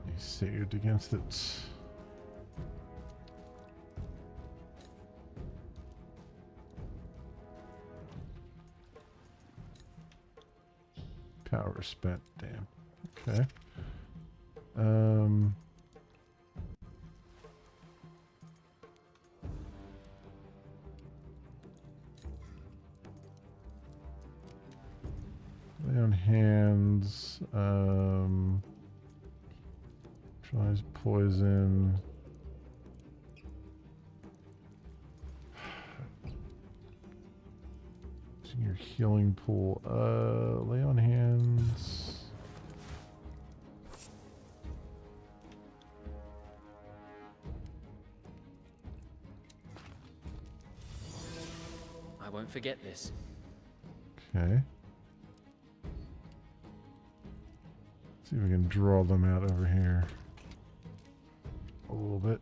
He saved against it. Power spent, damn. Okay. Lay on hands. Tries poison. Using your healing pool. Lay on hands.
I won't forget this.
Okay. See if we can draw them out over here a little bit.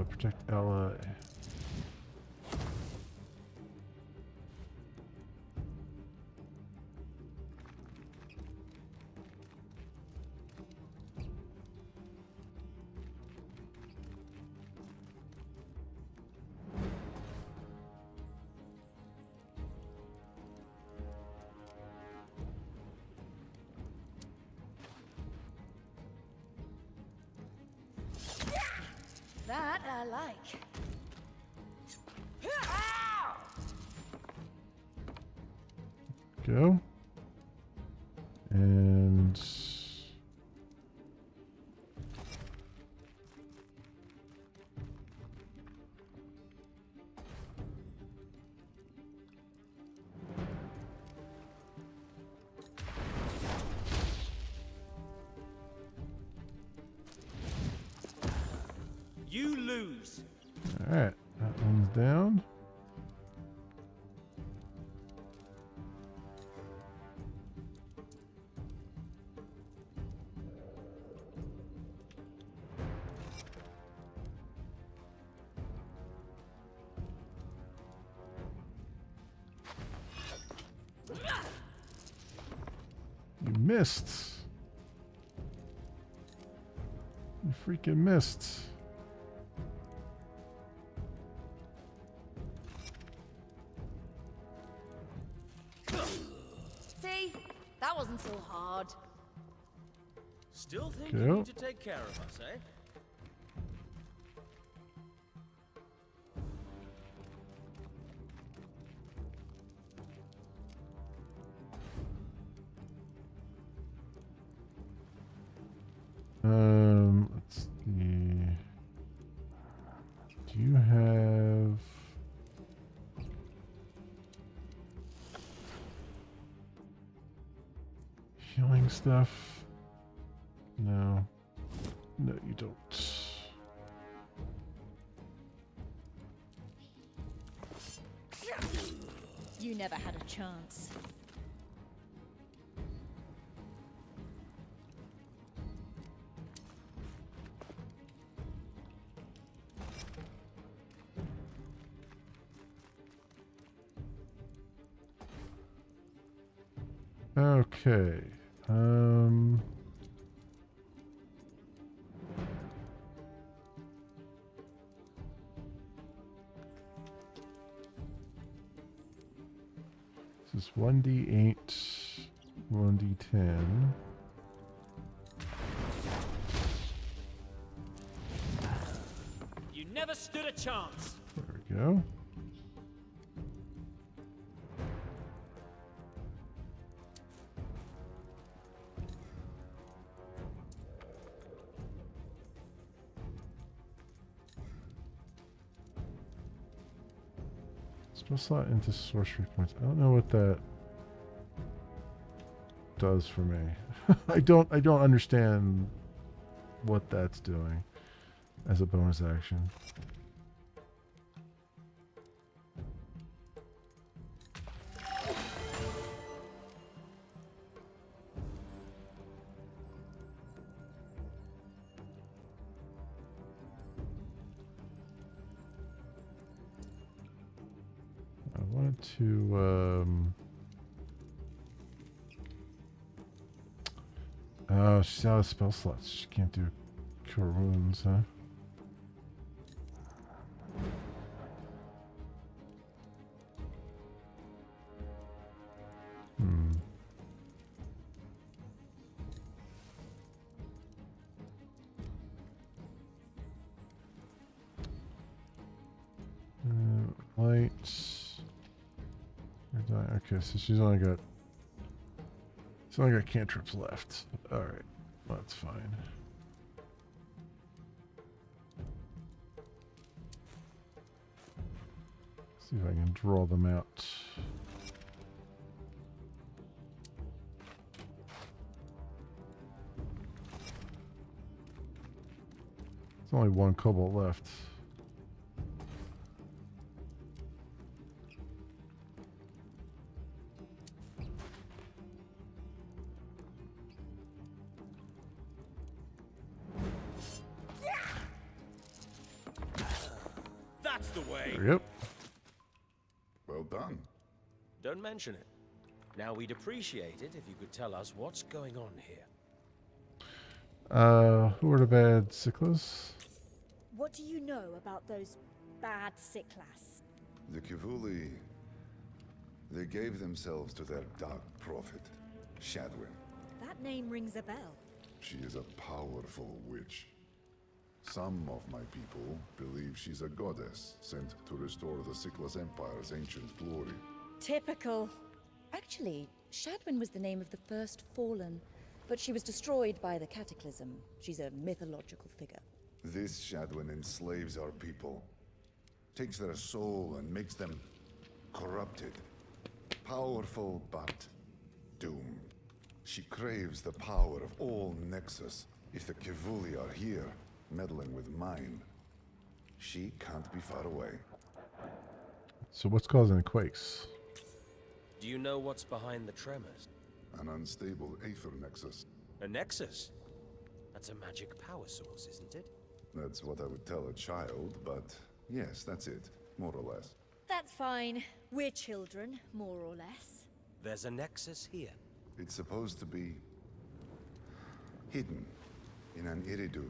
Protect ally.
That I like.
Go. And
You lose.
all right, that one's down. You missed. You freaking missed.
See? That wasn't so hard.
Still think
Go.
you need to take care of us, eh?
Let's see. Do you have healing stuff? No. No, you don't.
You never had a chance.
Okay. This is 1d8, 1d10.
You never stood a chance.
There we go. Spell slot into sorcery points. I don't know what that does for me. I don't understand what that's doing as a bonus action. I wanted to oh, she's out of spell slots. She can't do cure wounds, huh? Hmm. Light. Okay, so she's only got cantrips left. All right, that's fine. See if I can draw them out. There's only one cobalt left.
That's the way.
Yep.
Well done.
Don't mention it. Now we'd appreciate it if you could tell us what's going on here.
Who are the bad Cyclas?
What do you know about those bad Cyclas?
The Kivuli, they gave themselves to their dark prophet, Shadwin.
That name rings a bell.
She is a powerful witch. Some of my people believe she's a goddess sent to restore the Cyclas Empire's ancient glory.
Typical.
Actually, Shadwin was the name of the first Fallen, but she was destroyed by the Cataclysm. She's a mythological figure.
This Shadwin enslaves our people, takes their soul and makes them corrupted. Powerful, but doomed. She craves the power of all Nexus. If the Kivuli are here, meddling with mine, she can't be far away.
So what's causing the quakes?
Do you know what's behind the tremors?
An unstable Aether Nexus.
A nexus? That's a magic power source, isn't it?
That's what I would tell a child, but yes, that's it, more or less.
That's fine. We're children, more or less.
There's a nexus here.
It's supposed to be hidden in an Iridu,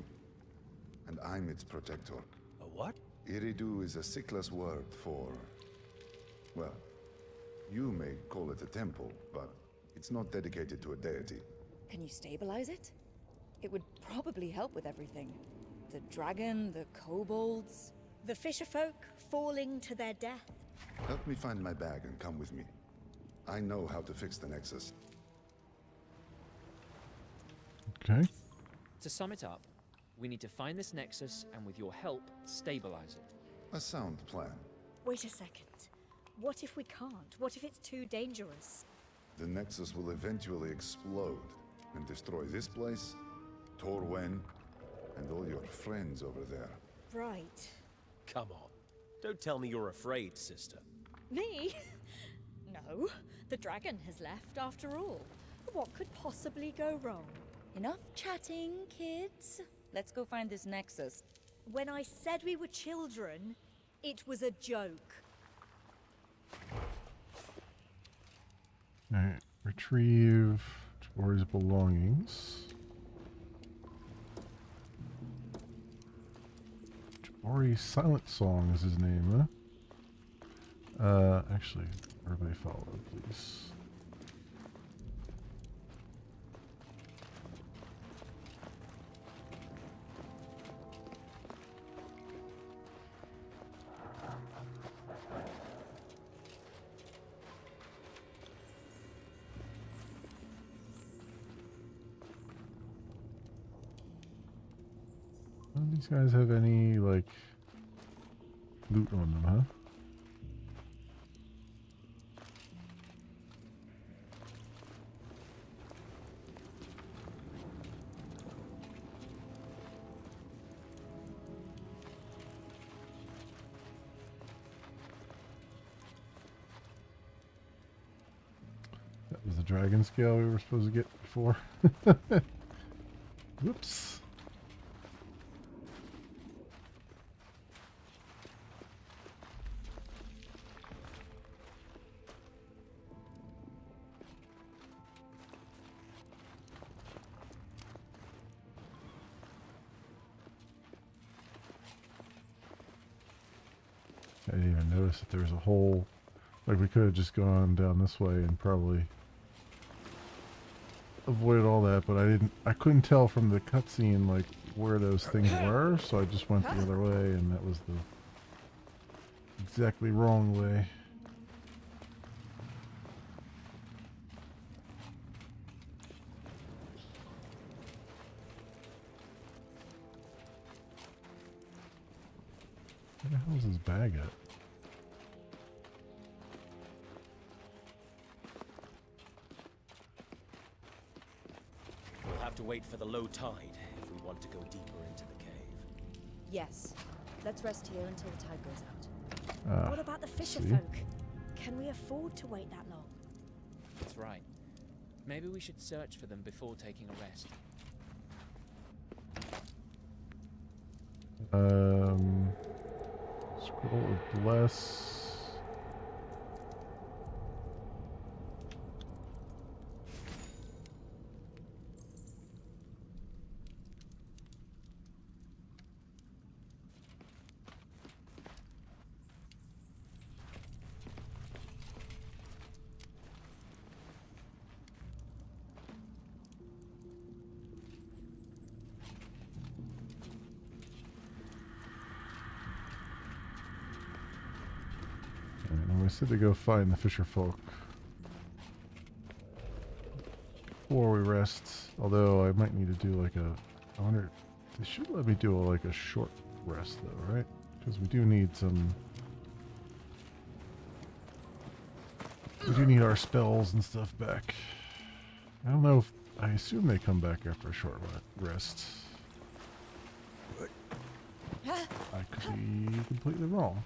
and I'm its protector.
A what?
Iridu is a Cyclas word for, well, you may call it a temple, but it's not dedicated to a deity.
Can you stabilize it? It would probably help with everything. The dragon, the kobolds.
The fisherfolk falling to their death.
Help me find my bag and come with me. I know how to fix the Nexus.
Okay.
To sum it up, we need to find this nexus and with your help, stabilize it.
A sound plan.
Wait a second. What if we can't? What if it's too dangerous?
The Nexus will eventually explode and destroy this place, Torwen, and all your friends over there.
Right.
Come on. Don't tell me you're afraid, sister.
Me? No. The dragon has left after all. What could possibly go wrong?
Enough chatting, kids. Let's go find this nexus.
When I said we were children, it was a joke.
Alright. Retrieve Tori's belongings. Ori Silent Song is his name, huh? Actually, everybody follow, please. Don't these guys have any, like, loot on them, huh? That was the dragon scale we were supposed to get before. Whoops. I didn't even notice that there was a hole. Like, we could have just gone down this way and probably avoided all that, but I couldn't tell from the cutscene, like, where those things were, so I just went the other way, and that was the exactly wrong way. Where the hell is his bag at?
We'll have to wait for the low tide if we want to go deeper into the cave.
Yes. Let's rest here until the tide goes out.
What about the fisherfolk? Can we afford to wait that long?
That's right. Maybe we should search for them before taking a rest.
Scroll of Bless. And we said to go find the fisher folk before we rest. Although I might need to do like I wonder. They should let me do like a short rest though, right? Because we do need some. We do need our spells and stuff back. I don't know if I assume they come back after a short rest. I could be completely wrong.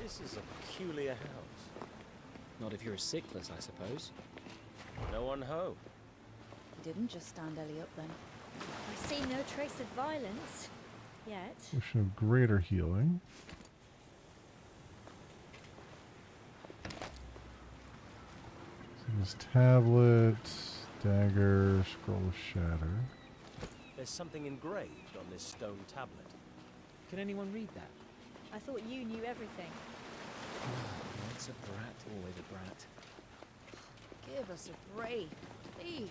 This is a peculiar house.
Not if you're a sickless, I suppose.
No one home.
He didn't just stand Ellie up then.
I see no trace of violence yet.
Potion of greater healing. So there's tablet, dagger, scroll of shatter.
There's something engraved on this stone tablet.
Can anyone read that?
I thought you knew everything.
Once a brat, always a brat.
Give us a break, please.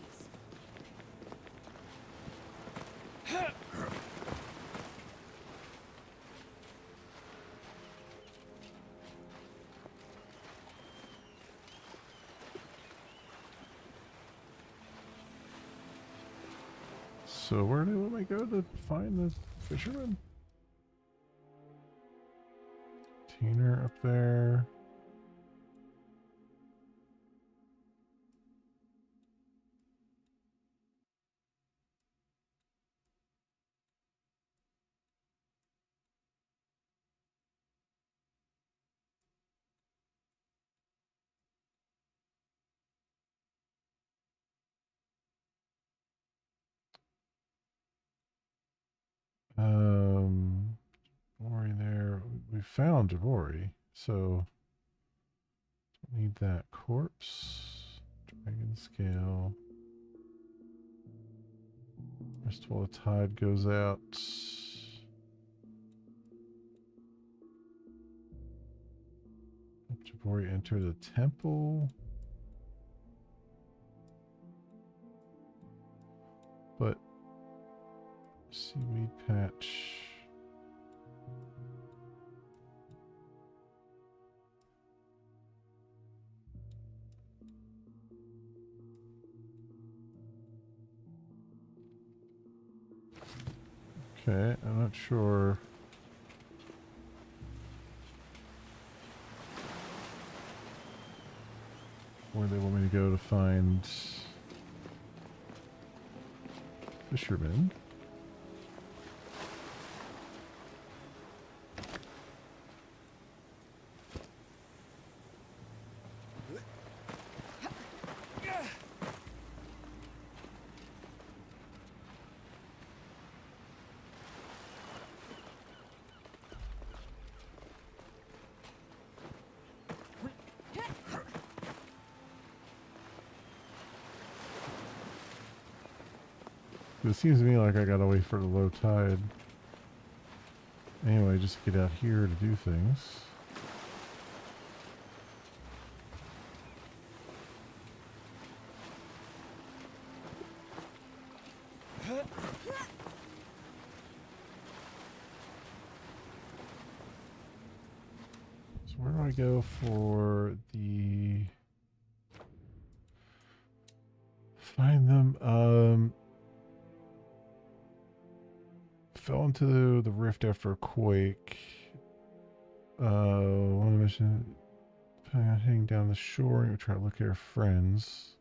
So where do we go to find the fisherman? Container up there. Jabori there. We found Jabori, so don't need that. Corpse. Dragon scale. Rest while the tide goes out. Jabori enter the temple. But seaweed patch. Okay, I'm not sure. Where they want me to go to find fishermen. It seems to me like I gotta wait for the low tide. Anyway, just get out here to do things. So where do I go for the... Find them, fell into the rift after a quake. One mission, heading down the shore and try to look at our friends.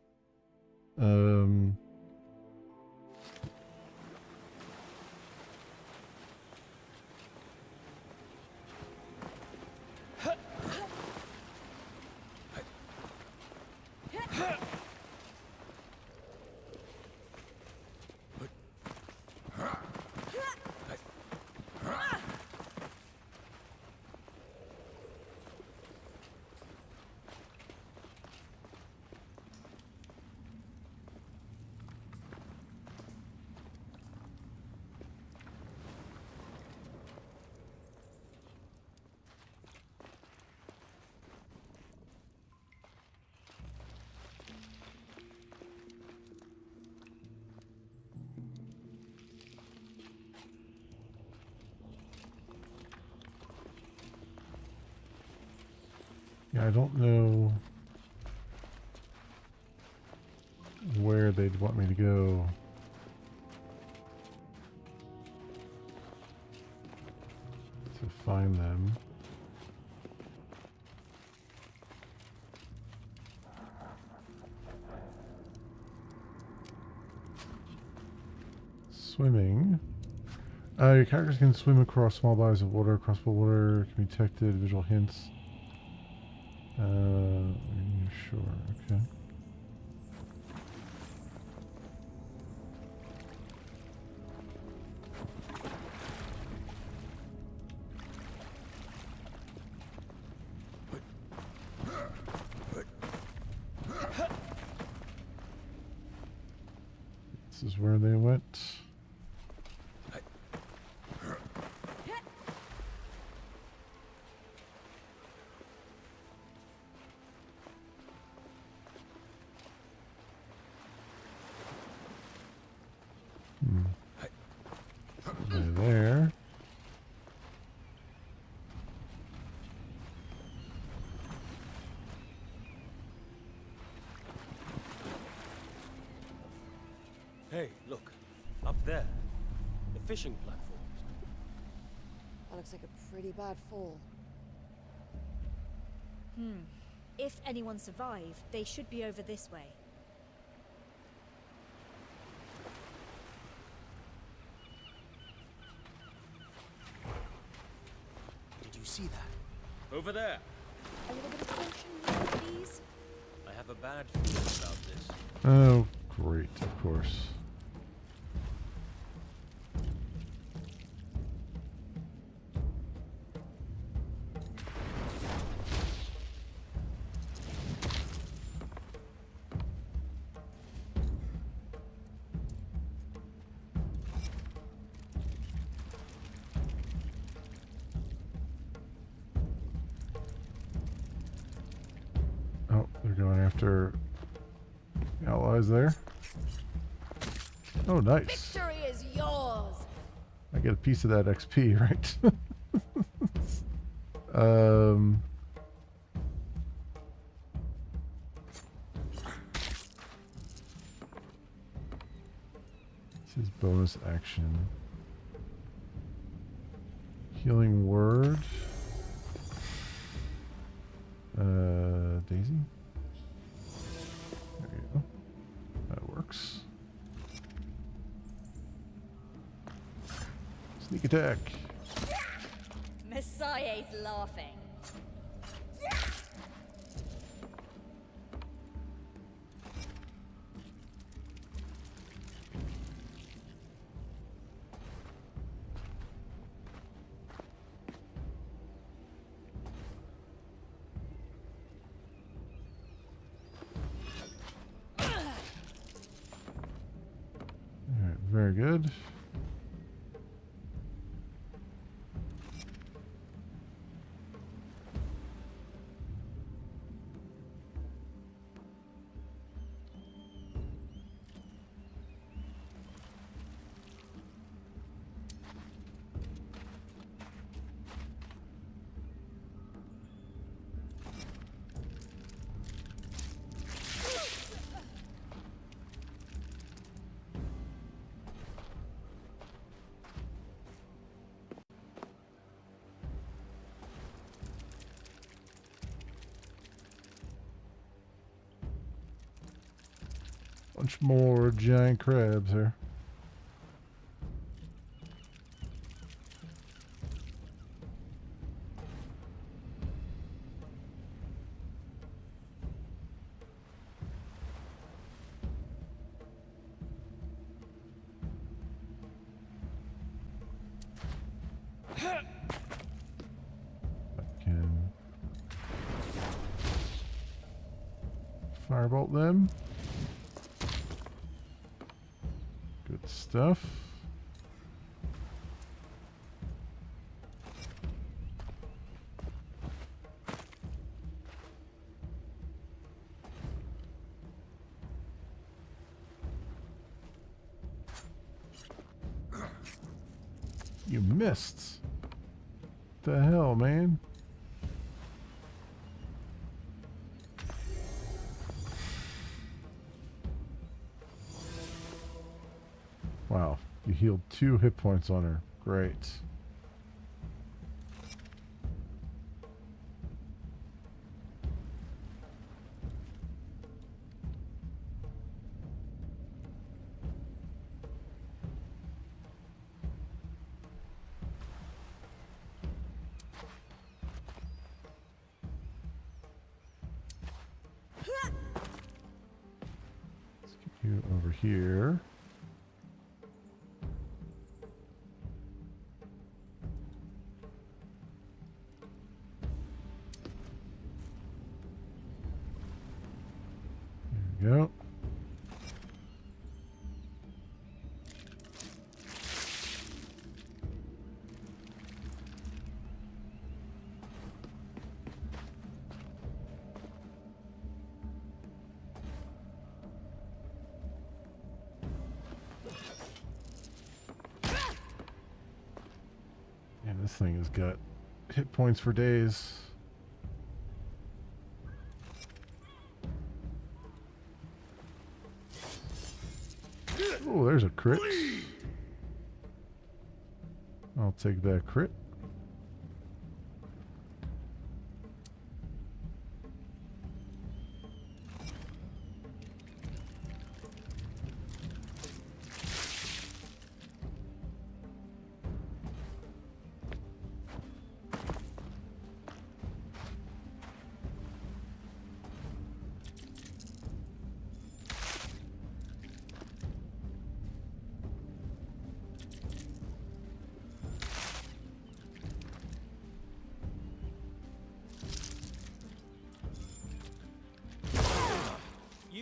Yeah, I don't know where they'd want me to go. To find them. Swimming. Your characters can swim across small bodies of water. Crossbow water can be detected. Visual hints. Sure, okay. This is where they went. There.
Hey, look. Up there. The fishing platforms.
That looks like a pretty bad fall.
If anyone survived, they should be over this way.
Did you see that? Over there.
A little bit of caution, please.
I have a bad feeling about this.
Oh, great, of course. Oh, they're going after allies there. Oh, nice.
Victory is yours.
I get a piece of that XP, right? um. This is bonus action. Healing word. Daisy. There you go. That works. Sneak attack.
Messiah's laughing.
Alright, very good. Bunch more giant crabs here. Can firebolt them. Good stuff. You missed. The hell, man? Wow, you healed 2 hit points on her. Great. Let's get you over here. There we go. And this thing has got hit points for days. Oh, there's a crit. I'll take that crit.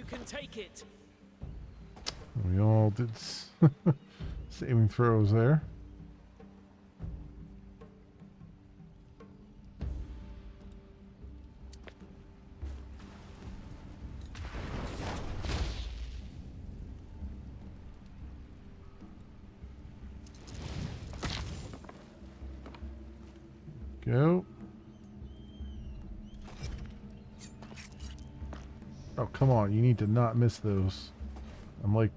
you can take it.
We all did saving throws there. Go. Oh, come on. You need to not miss those. I'm like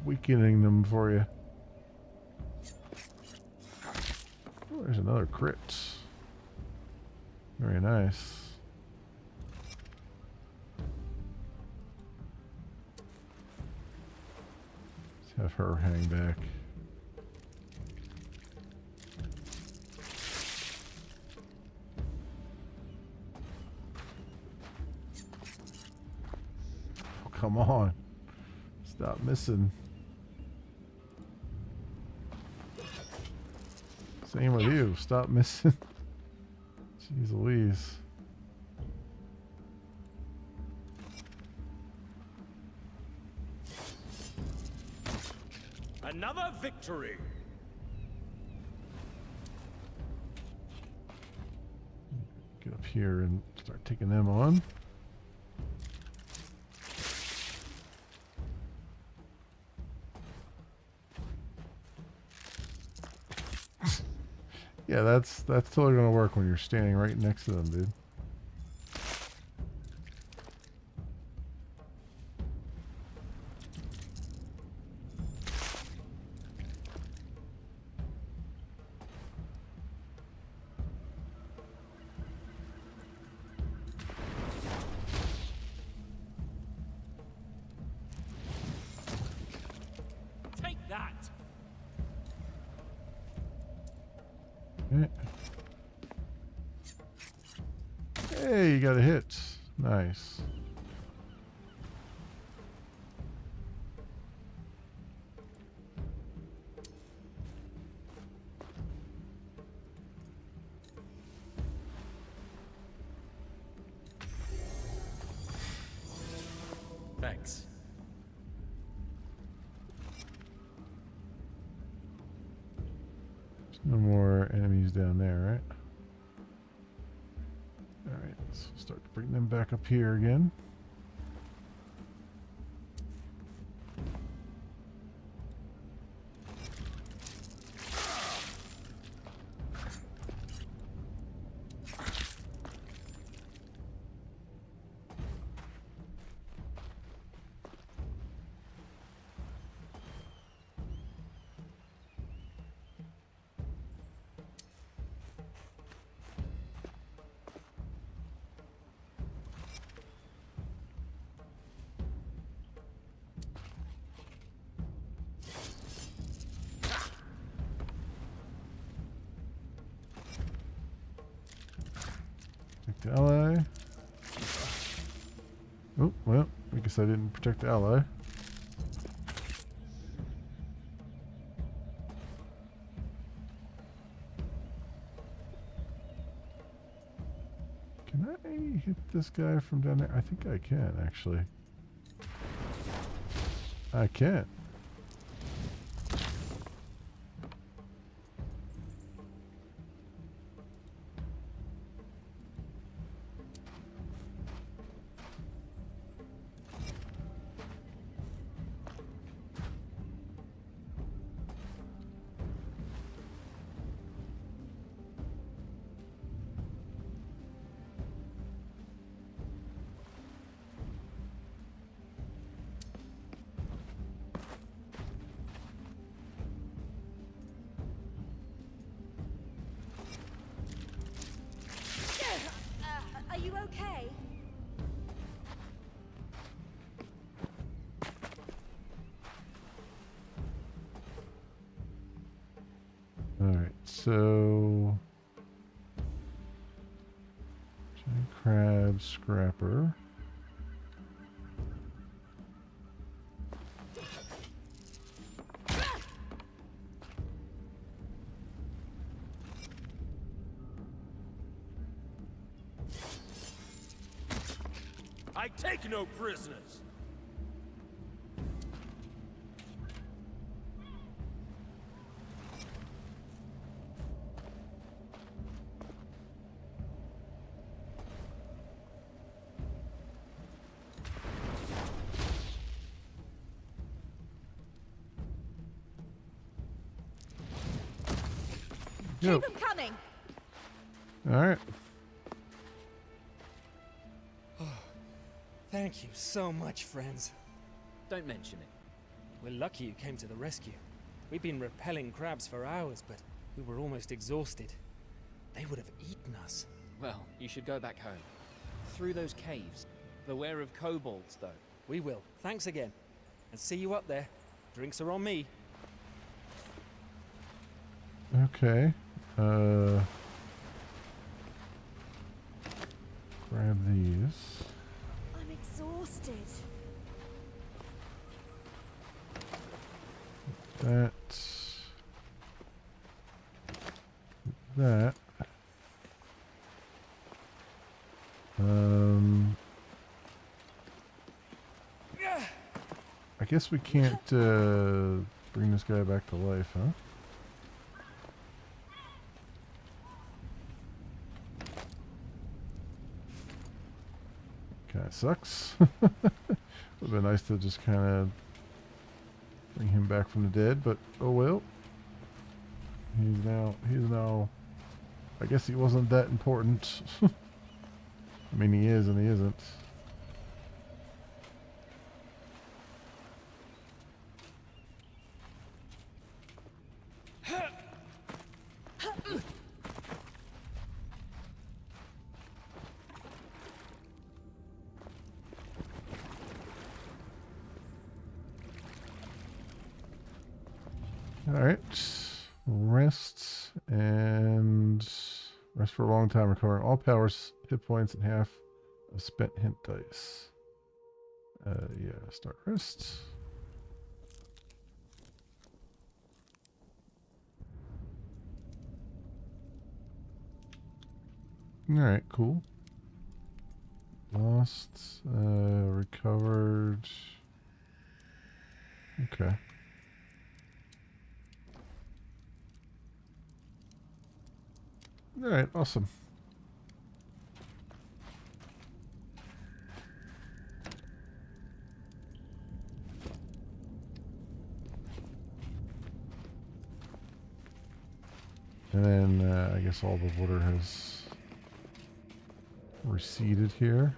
weakening them for you. Oh, there's another crit. Very nice. Let's have her hang back. Oh, come on. Stop missing. Same with you. Stop missing. Jeez Louise.
Another victory.
Get up here and start taking them on. Yeah, that's totally gonna work when you're standing right next to them, dude.
Take that.
Okay. Hey, you got a hit. Nice.
Thanks.
There's no more enemies down there, right? Alright, let's start to bring them back up here again. Protect the ally. Oh, well, I guess I didn't protect the ally. Can I hit this guy from down there? I think I can, actually. I can.
Are you okay?
Alright, so giant crab scrapper.
I take no prisoners.
go.
Keep them coming.
All right.
Thank you so much, friends.
Don't mention it.
We're lucky you came to the rescue. We've been repelling crabs for hours, but we were almost exhausted. They would have eaten us.
Well, you should go back home. Through those caves. Beware of kobolds, though.
We will. Thanks again. And see you up there. Drinks are on me.
Okay. Grab these.
I'm exhausted.
That. That. I guess we can't bring this guy back to life, huh? Kinda sucks. Would've been nice to just kind of bring him back from the dead, but oh well. He's now, I guess he wasn't that important. I mean, he is and he isn't. Alright. Rest and rest for a long time, recovering all powers, hit points, and half of spent hint dice. Yeah, start rest. Alright, cool. Lost, recovered. Okay. Alright, awesome. And then I guess all the water has receded here.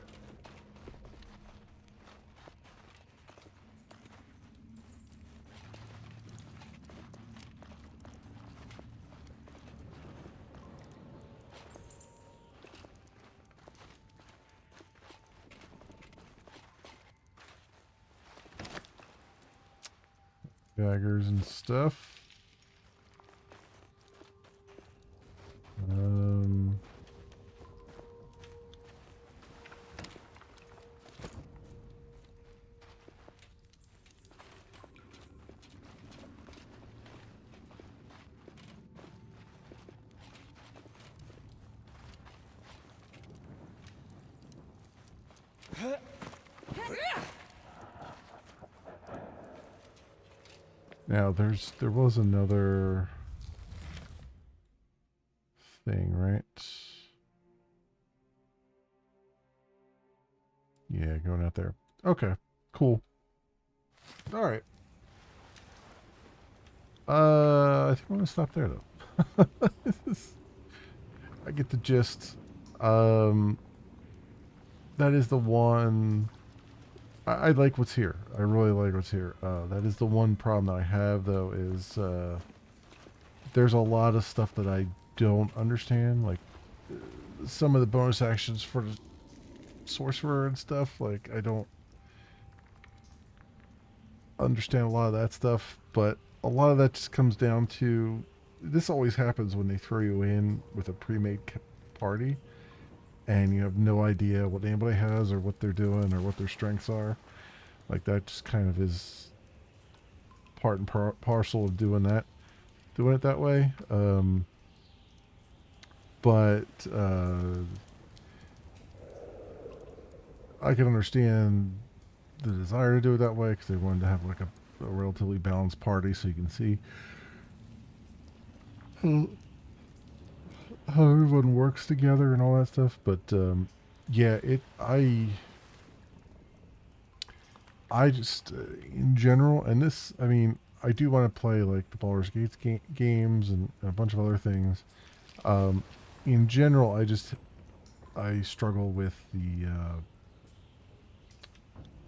Daggers and stuff. Now there was another thing, right? Yeah, going out there. Okay, cool. All right. I think I'm gonna stop there though. I get the gist. That is the one. I like what's here. I really like what's here. That is the one problem that I have, though, is there's a lot of stuff that I don't understand. Like, some of the bonus actions for the sorcerer and stuff, like, I don't understand a lot of that stuff. But a lot of that just comes down to, this always happens when they throw you in with a pre-made party. And you have no idea what anybody has or what they're doing or what their strengths are. Like, that just kind of is part and parcel of doing it that way. But I can understand the desire to do it that way because they wanted to have like a relatively balanced party, so you can see how everyone works together and all that stuff. But yeah, I just in general, and this, I mean, I do want to play like the Baldur's Gate games and a bunch of other things. In general, I struggle with the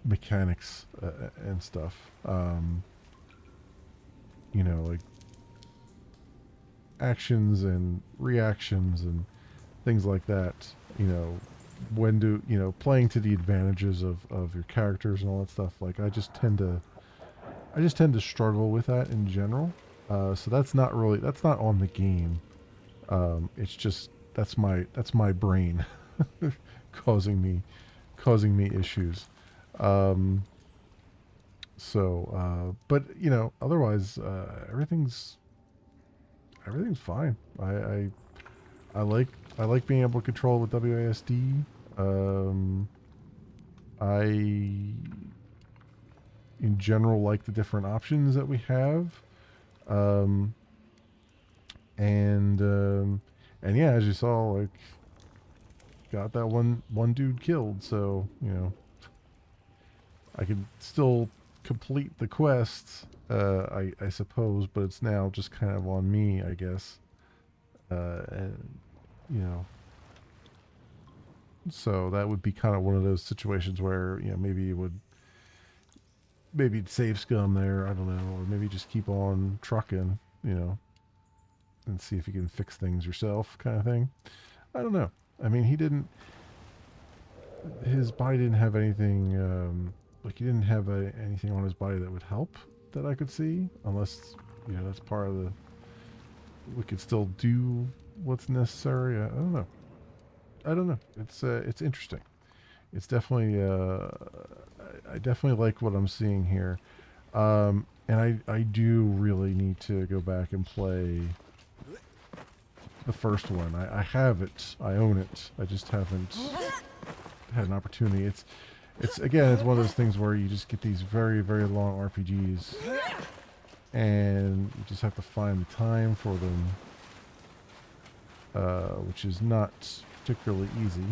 mechanics and stuff. You know, like actions and reactions and things like that. You know, when do you know playing to the advantages of your characters and all that stuff. Like I just tend to struggle with that in general. So that's not on the game. It's just that's my brain causing me issues. But you know, otherwise everything's fine. I like being able to control with WASD. I in general like the different options that we have. And yeah, as you saw, like got that one dude killed, so you know I can still complete the quest, I suppose, but it's now just kind of on me, I guess. And you know, so that would be kind of one of those situations where you know maybe save scum there, I don't know, or maybe just keep on trucking, you know, and see if you can fix things yourself, kind of thing. I don't know. I mean, his body didn't have anything, like he didn't have anything on his body that would help that I could see, unless, you know, that's part of we could still do what's necessary. I don't know. It's interesting. It's definitely, I definitely like what I'm seeing here. And I do really need to go back and play the first one. I have it. I own it. I just haven't had an opportunity. It's again, it's one of those things where you just get these very, very long RPGs and you just have to find the time for them, which is not particularly easy.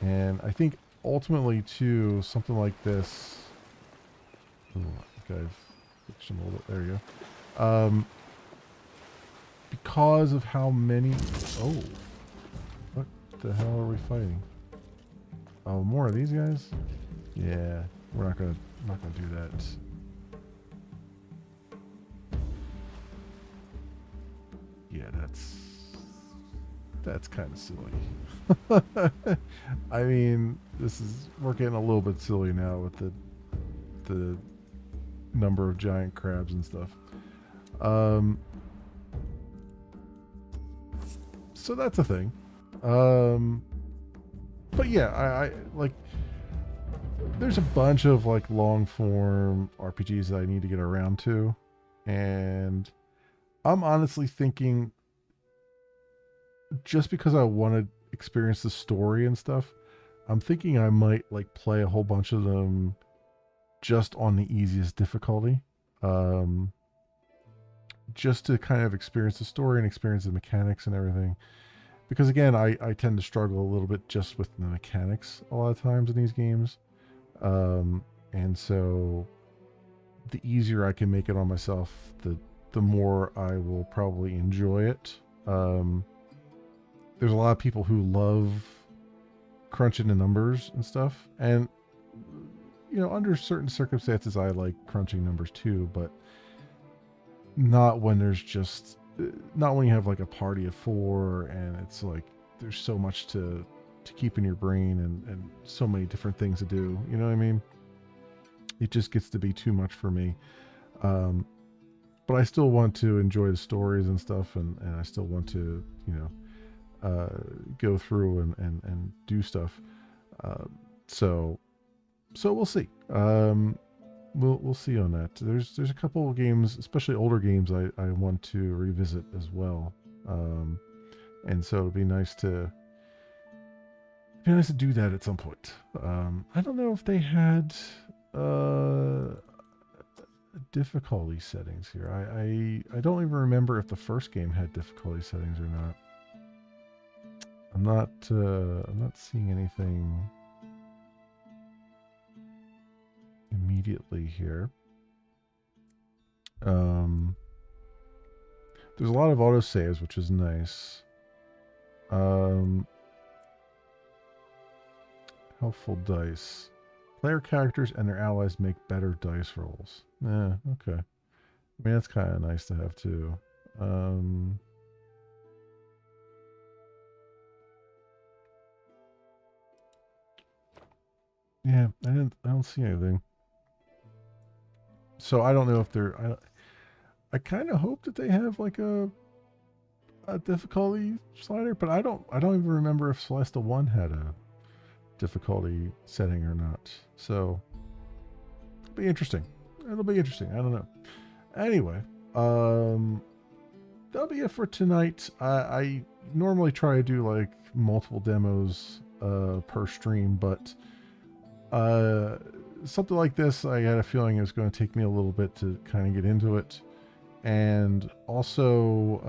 And I think ultimately too, something like this. Ooh, I think I've fixed him a little bit. There you go. Because of how many. Oh, what the hell are we fighting? Oh, more of these guys? Yeah, we're not gonna do that. Yeah, that's kind of silly. I mean, we're getting a little bit silly now with the number of giant crabs and stuff. So that's a thing. But yeah, I like. There's a bunch of like long form RPGs that I need to get around to, and I'm honestly thinking, just because I want to experience the story and stuff, I'm thinking I might like play a whole bunch of them just on the easiest difficulty, just to kind of experience the story and experience the mechanics and everything. Because again, I tend to struggle a little bit just with the mechanics a lot of times in these games. And so the easier I can make it on myself, the more I will probably enjoy it. There's a lot of people who love crunching the numbers and stuff. And, you know, under certain circumstances, I like crunching numbers too, but not when not when you have like a party of 4 and it's like there's so much to keep in your brain and so many different things to do. You know what I mean? It just gets to be too much for me. But I still want to enjoy the stories and stuff, and I still want to, you know, go through and do stuff. So we'll see. We'll see on that. There's a couple of games, especially older games, I want to revisit as well. And so it'd be nice to do that at some point. I don't know if they had difficulty settings here. I don't even remember if the first game had difficulty settings or not. I'm not seeing anything immediately here. There's a lot of autosaves, which is nice. Helpful dice. Player characters and their allies make better dice rolls. Yeah, okay. I mean, that's kind of nice to have too. Yeah, I don't see anything. So I don't know if they're. I kind of hope that they have like a difficulty slider, but I don't even remember if Solasta 1 had a difficulty setting or not. So it'll be interesting. It'll be interesting. I don't know. Anyway, that'll be it for tonight. I normally try to do like multiple demos per stream, but something like this, I had a feeling it was going to take me a little bit to kind of get into it. And also,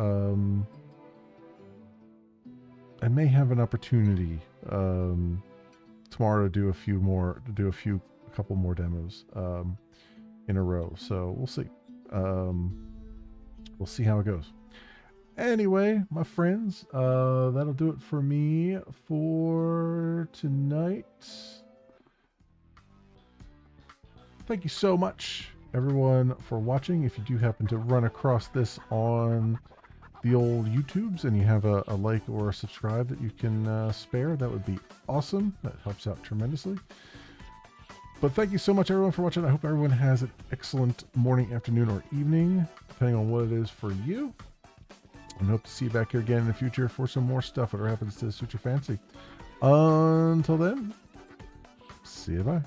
I may have an opportunity tomorrow to do a couple more demos in a row. So we'll see. We'll see how it goes. Anyway, my friends, that'll do it for me for tonight. Thank you so much, everyone, for watching. If you do happen to run across this on the old YouTubes and you have a like or a subscribe that you can spare, that would be awesome. That helps out tremendously. But thank you so much, everyone, for watching. I hope everyone has an excellent morning, afternoon, or evening, depending on what it is for you. And hope to see you back here again in the future for some more stuff, whatever happens to suit your fancy. Until then, see you, bye.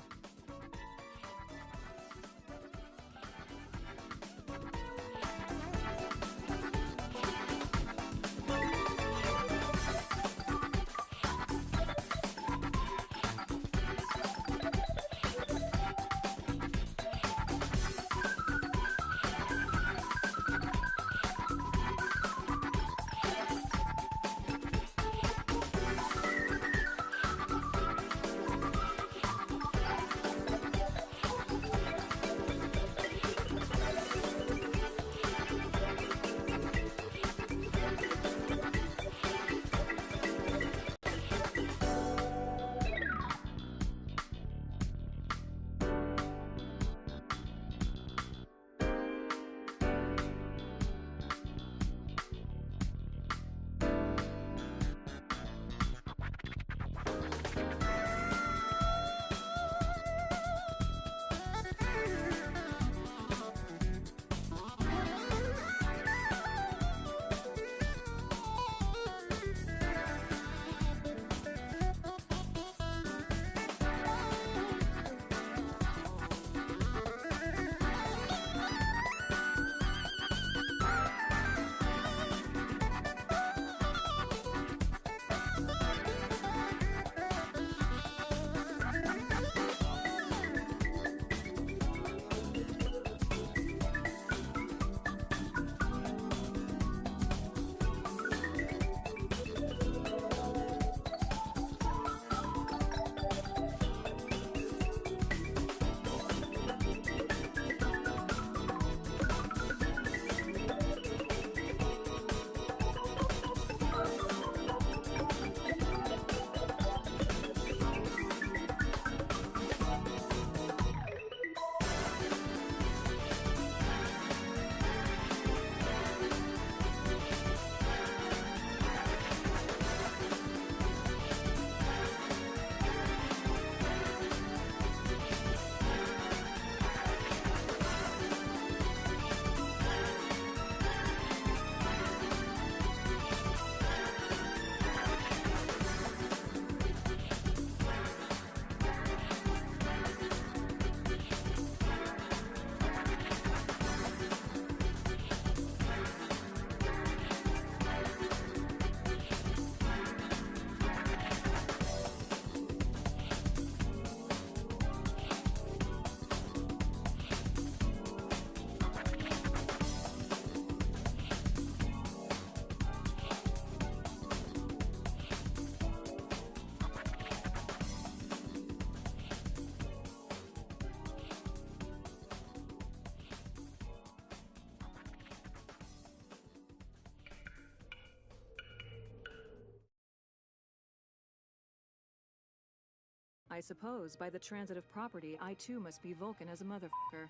I suppose by the transitive property, I too must be Vulcan as a motherfucker.